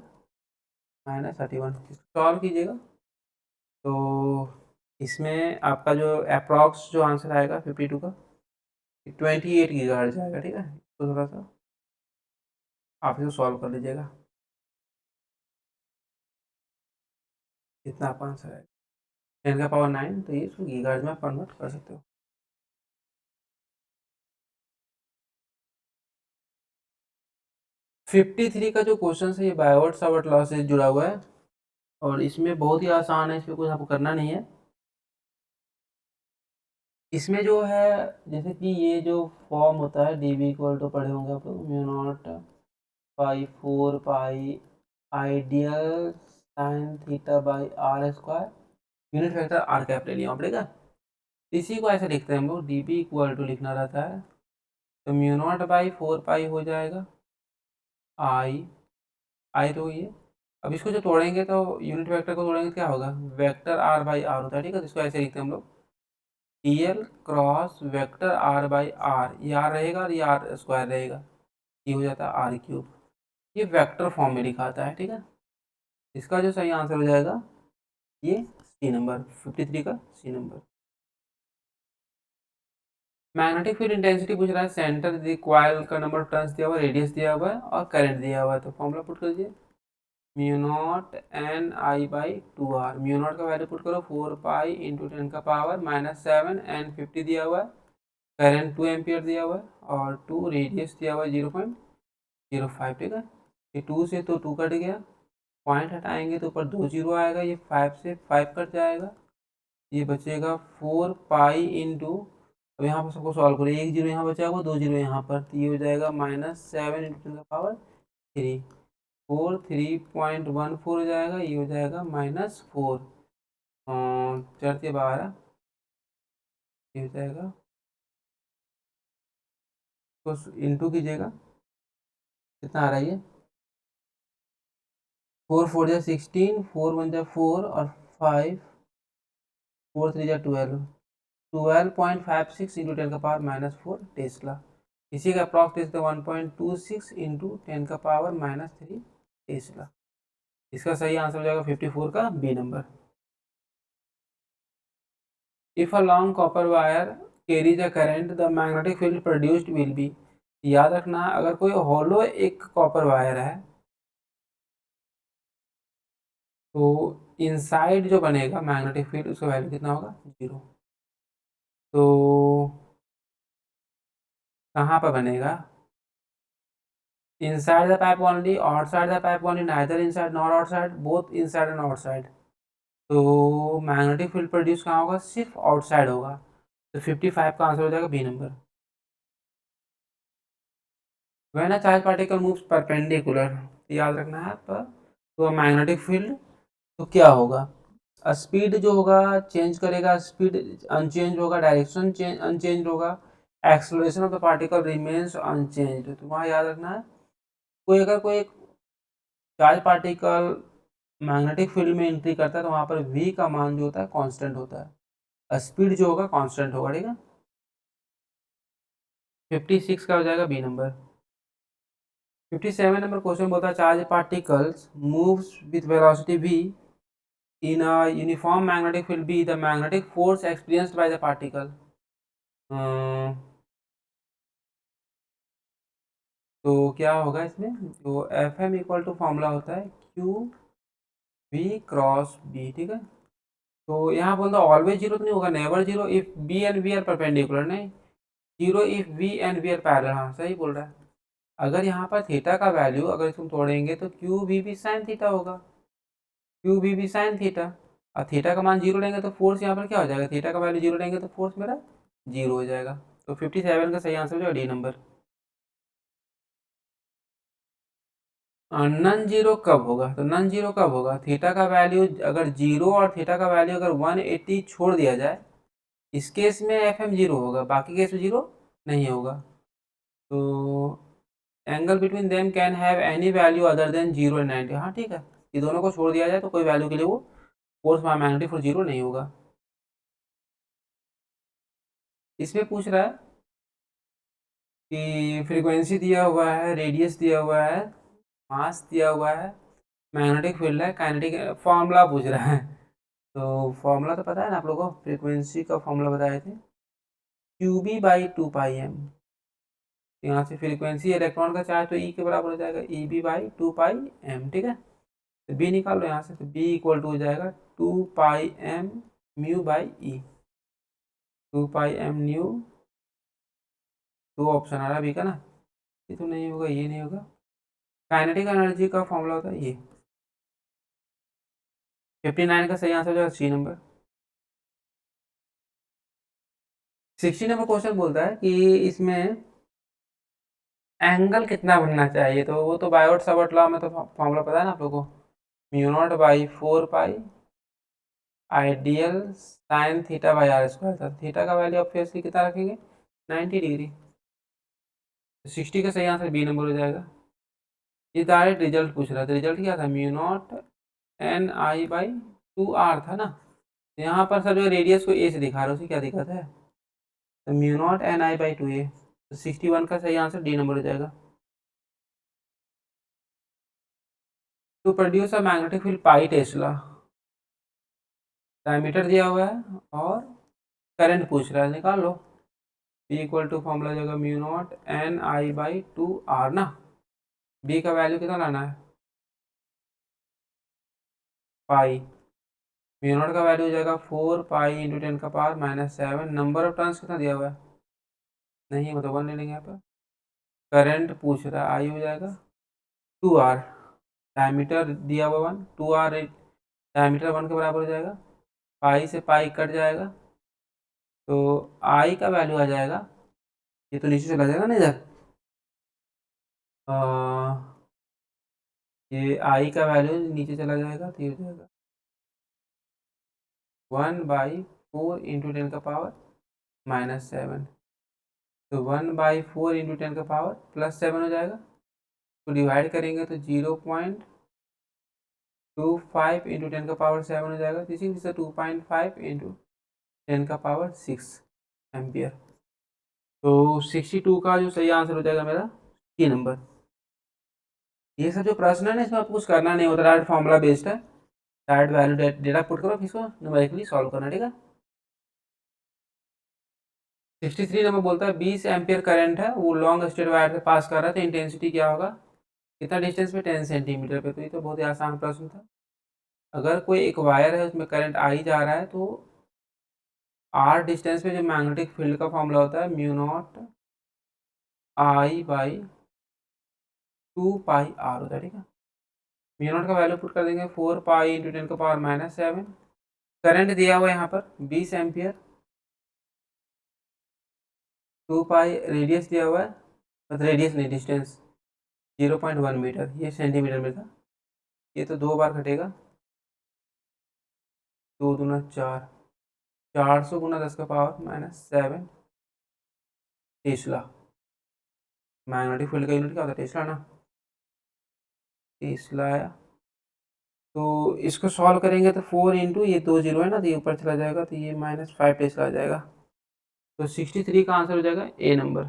-31। सॉल्व कीजिएगा तो इसमें आपका जो अप्रॉक्स जो आंसर आएगा 52 का 28 गीगाहर्ट्ज़ जाएगा, ठीक है। तो थोड़ा सा आप इसको सॉल्व कर लीजिएगा, इतना आपका आंसर आएगा 10 का पावर 9, तो ये इसको गीगाहर्ट्ज़ में कन्वर्ट कर सकते हो। फिफ्टी थ्री का जो क्वेश्चन है ये बायवर्ट सावर्ट लॉ से जुड़ा हुआ है, और इसमें बहुत ही आसान है, इसमें कुछ आपको करना नहीं है। इसमें जो है जैसे कि ये जो फॉर्म होता है डी बी इक्वल टू पढ़े होंगे आप लोग, mu naught pi 4 pi ideal sine theta by R square, unit vector R cap ले लिया पड़ेगा। इसी को ऐसे लिखते हैं हम लोग, डी बी इक्वल टू लिखना रहता है, तो म्यू नॉट बाई 4 पाई हो जाएगा आई, आई तो ये, अब इसको जो तोड़ेंगे तो यूनिट वेक्टर को तोड़ेंगे तो क्या होगा? वेक्टर आर बाई आर होता है, ठीक है। तो इसको ऐसे लिखते हैं हम लोग, D L cross vector R by R, ये आर रहेगा और ये आर स्क्वायर रहेगा, ये हो जाता है आर क्यूब। ये वेक्टर फॉर्म में लिखा आता है, ठीक है। इसका जो सही आंसर हो जाएगा ये सी नंबर, 53 का C number. Magnetic field intensity पूछ रहा है, सेंटर दी कॉइल का नंबर टर्न्स दिया हुआ है, रेडियस दिया हुआ है और करंट दिया हुआ है, तो फॉर्मूला पुट कर दीजिए, mu naught N I by 2 R. Mu naught का वैल्यू पुट करो 4 पाई इंटू 10 का पावर -7, एन 50 दिया हुआ है, करंट 2 एम्पियर दिया हुआ है, और 2 रेडियस दिया हुआ है 0.05, ठीक है। ये 2 से तो 2 कट गया, पॉइंट हटाएंगे तो ऊपर 2 जीरो आएगा, ये 5 से 5 कट जाएगा, ये बचेगा 4 पाई इंटू, अब यहाँ पर सबको सॉल्व करें, 1 जीरो यहाँ बचा हुआ, 2 जीरो यहाँ पर, तो ये हो जाएगा -7 इंटू 10 का पावर 3, 4 3.14 हो जाएगा, ये हो जाएगा -4, 4 से 12, ये हो जाएगा, तो इंटू कीजिएगा, कितना आ रहा है ये, 4 4 जा 16, 4 1 जा 4 और 5, 4 3 जा 12, 12.56 इंटू 10 का पावर -4 टेस्ला। इसी का अप्रॉक्स 1.26 इंटू 10 का पावर -3 टेस्ला। इसका सही आंसर हो जाएगा 54 का B number. If a long copper wire carries a current the magnetic field produced will be. याद रखना, अगर कोई होलो एक कॉपर वायर है तो इनसाइड जो बनेगा मैग्नेटिक फील्ड उसका वैल्यू कितना होगा, 0। तो कहाँ पर बनेगा, inside the pipe only, outside the pipe only, neither inside nor outside, both inside and outside। तो मैग्नेटिक फील्ड प्रोड्यूस कहाँ होगा, सिर्फ आउटसाइड होगा। तो 55 का आंसर हो जाएगा B number. When a charge particle moves perpendicular, याद रखना है पर, तो मैग्नेटिक फील्ड तो क्या होगा, स्पीड जो होगा चेंज करेगा, स्पीड अनचेंज होगा, डायरेक्शन चेंज अनचेंज होगा, acceleration of the particle remains unchange. तो वहाँ याद रखना है, कोई अगर कोई चार्ज पार्टिकल मैग्नेटिक फील्ड में एंट्री करता है तो वहाँ पर v का मान जो होता है कांस्टेंट होता है, स्पीड जो होगा कांस्टेंट होगा, ठीक है। 56 का हो जाएगा बी नंबर। 57 नंबर क्वेश्चन बोलता है charge particles moves with velocity v in a uniform magnetic field B, the magnetic force experienced by the particle। तो क्या होगा इसमें, तो F M equal to formula होता है क्यू वी क्रॉस बी, ठीक है। तो यहाँ बोलता ऑलवेज जीरो तो नहीं होगा, never zero if B and V are perpendicular, नहीं, zero if V and V are parallel, हाँ सही बोल रहा है। अगर यहाँ पर थीटा का वैल्यू अगर तुम तोड़ेंगे तो क्यू वी भी साइन थीटा होगा, क्यू वी भी साइन थीटा, और थीटा का मान जीरो लेंगे तो फोर्स यहाँ पर क्या हो जाएगा, थीटा का वैल्यू जीरो लेंगे तो फोर्स मेरा जीरो हो जाएगा। तो 57 का सही आंसर हो जाएगा डी नंबर। नन जीरो कब होगा, तो नन जीरो कब होगा, थीटा का वैल्यू अगर जीरो और थीटा का वैल्यू अगर 180 छोड़ दिया जाए, इस केस में एफ एम जीरो होगा, बाकी केस में जीरो नहीं होगा। तो angle between them can have any value other than 0 and 90, हाँ ठीक है, ये दोनों को छोड़ दिया जाए तो कोई वैल्यू के लिए वो फोर्स मैग्नेटिक फोर्स जीरो नहीं होगा। इसमें पूछ रहा है कि फ्रीक्वेंसी दिया हुआ है, रेडियस दिया हुआ है, मास दिया हुआ है, मैग्नेटिक फील्ड है, काइनेटिक फॉर्मूला पूछ रहा है। तो फॉर्मूला तो पता है ना आप लोगों को, फ्रीक्वेंसी का फॉर्मूला बताए थे, Q B by 2 pi M. यहाँ से फ्रीक्वेंसी इलेक्ट्रॉन का चार्ज तो ई के बराबर हो जाएगा, E B by 2 pi M, ठीक है। तो बी निकाल लो यहाँ से, तो बी इक्वल टू हो जाएगा 2 pi M mu by E, 2 pi M mu, दो ऑप्शन आ रहा है बी का ना, ये तो नहीं होगा, ये नहीं होगा। काइनेटिक एनर्जी का फॉर्मूला होता है ये। 59 का सही आंसर हो जाएगा सी नंबर। 60 नंबर क्वेश्चन बोलता है कि इसमें एंगल कितना बनना चाहिए, तो वो तो बायोट सावर्ट लॉ में तो फॉर्मूला पता है ना आप लोगों को, mu naught by 4 pi ideal sine theta by R square था। थीटा का वैल्यू ऑब्वियसली कितना रखेंगे, 90 डिग्री। 60 का सही आंसर बी नंबर हो जाएगा। ये डायरेक्ट रिजल्ट पूछ रहा था, रिजल्ट क्या था, mu naught N I by 2 R था ना। यहाँ पर सर जो रेडियस को ए से दिखा रहा है, उसे क्या दिखाता है, तो mu naught N I by 2 A. तो 61 का सही आंसर डी नंबर हो जाएगा। To produce a magnetic field pi tesla, diameter दिया हुआ है और करंट पूछ रहा है, निकाल लो। बी इक्वल टू फॉर्मूला जाएगा mu naught N I by 2 R ना, बी का वैल्यू कितना लाना है, पाई, म्यू नॉट का वैल्यू हो जाएगा 4 pi into 10⁻⁻⁷। Number of turns कितना दिया हुआ है, नहीं मतलब 1 ले लेंगे यहाँ पर। करंट पूछ रहा है, आई हो जाएगा 2 आर, डायमीटर दिया हुआ 1, 2 आर डायमीटर 1 के बराबर हो जाएगा, पाई से पाई कट जाएगा, तो आई का वैल्यू आ जाएगा, ये तो नीचे चला जाएगा ना इधर, ये आई का वैल्यू नीचे चला जाएगा तो ये हो जाएगा 1/4 × 10⁻⁷, तो 1/4 × 10⁻+7 हो जाएगा। तो डिवाइड करेंगे तो 0.25 × 10⁻7 हो जाएगा, इसी से 2.5 × 10⁻6 एम्पियर। तो 62 का जो सही आंसर हो जाएगा मेरा सी नंबर। ये सब जो प्रश्न है ना, इसमें आपको कुछ करना नहीं होता, डायरेक्ट फॉर्मूला बेस्ड है, डायरेक्ट वैल्यू डेटा पुट करो, इसको न्यूमेरिकली सॉल्व करना, ठीक है। 63 नंबर बोलता है 20 एम्पियर करंट है, वो लॉन्ग स्ट्रेट वायर से पास कर रहा है, तो इंटेंसिटी क्या होगा, कितना डिस्टेंस पे, 10 सेंटीमीटर पे। तो ये तो बहुत ही आसान प्रश्न था। अगर कोई एक वायर है उसमें करंट आई जा रहा है, तो आर डिस्टेंस पे जो मैग्नेटिक फील्ड का फॉर्मूला होता है mu naught I by 2 pi R होता है, ठीक है। म्यू नॉट का वैल्यू पुट कर देंगे 4 पाई इंटू 10⁻⁷। करंट दिया हुआ है यहाँ पर 20 एम्पियर, 2 पाई रेडियस दिया हुआ है, मतलब रेडियस नहीं, डिस्टेंस 0.1 मीटर, ये सेंटीमीटर में था। ये तो 2 बार घटेगा, 2 दूना 4, 400 गुना 10⁻⁷ टेस्ला। मैग्नेटिक फील्ड का यूनिट क्या होता है, टेस्ला ना, टेस्ला आया। तो इसको सॉल्व करेंगे तो 4 इंटू ये 2 जीरो है ना, तो ये ऊपर चला जाएगा, तो ये -5 टेस्ला आ जाएगा। तो 63 का आंसर हो जाएगा A number.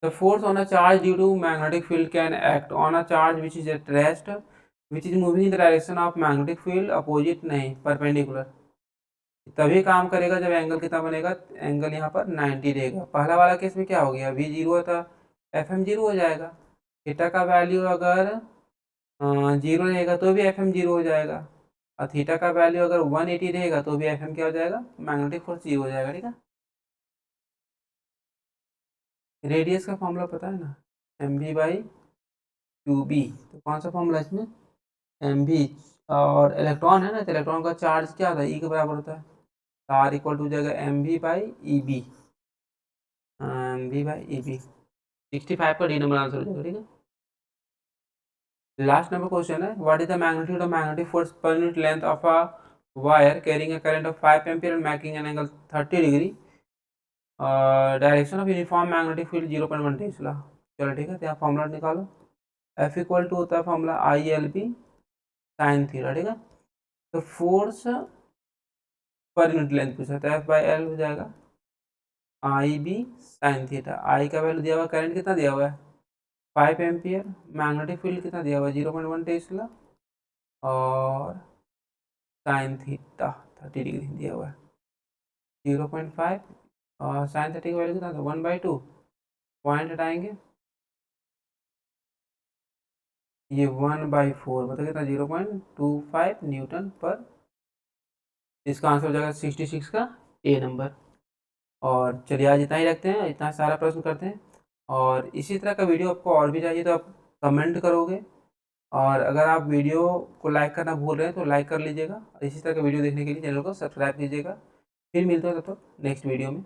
The force on a charge due to magnetic field can act on a charge which is at rest, which is moving in the direction of magnetic field opposite, नहीं perpendicular। तभी काम करेगा जब angle कितना बनेगा, angle यहाँ पर 90 रहेगा। पहला वाला केस में क्या हो गया, v जीरो था, fm जीरो हो जाएगा। थीटा का वैल्यू अगर जीरो रहेगा तो भी fm जीरो हो जाएगा, और थीटा का वैल्यू अगर 180 रहेगा तो भी fm क्या हो जाएगा, मैग्नेटिक फोर्स जीरो हो जाएगा, ठीक है। रेडियस का फॉर्मूला पता है ना, M V by Q B. तो कौन सा फॉर्मूला है इसमें, एम वी, और इलेक्ट्रॉन है ना, तो इलेक्ट्रॉन का चार्ज क्या होता है, ई के बराबर होता है, आर इक्वल टू जाएगा M V by E B, M V by E B. 65 का डी नंबर आंसर हो जाएगा, ठीक है। लास्ट नंबर क्वेश्चन है, what is the magnitude of magnetic force per unit length of a wire carrying a current of 5 ampere and making an angle 30 degree, direction of uniform magnetic field 0.1 tesla. चलो ठीक है, तो यहाँ formula निकालो, F equal to होता है formula I L B sine theta, ठीक है। तो फोर्स पर यूनिट लेंथ पूछा था, एफ बाई एल हो जाएगा आई बी साइन थीटा। आई का वैल्यू दिया हुआ, करंट कितना दिया हुआ है 5 एम्पियर, मैग्नेटिक फील्ड कितना दिया हुआ है 0.1 टेस्ला, और साइन थीटा 30 डिग्री दिया हुआ है 0.5, और साइन थीटा की वैल्यू कितना था 1/2, पॉइंट हटाएंगे, ये 1/4 मतलब कितना 0.25 न्यूटन पर। इसका आंसर हो जाएगा 66 का ए नंबर। और चलिए आज इतना ही रखते हैं, इतना सारा प्रश्न करते हैं, और इसी तरह का वीडियो आपको और भी चाहिए तो आप कमेंट करोगे, और अगर आप वीडियो को लाइक करना भूल रहे हैं तो लाइक कर लीजिएगा, और इसी तरह का वीडियो देखने के लिए चैनल को सब्सक्राइब कीजिएगा। फिर मिलते हैं तब तक नेक्स्ट वीडियो में।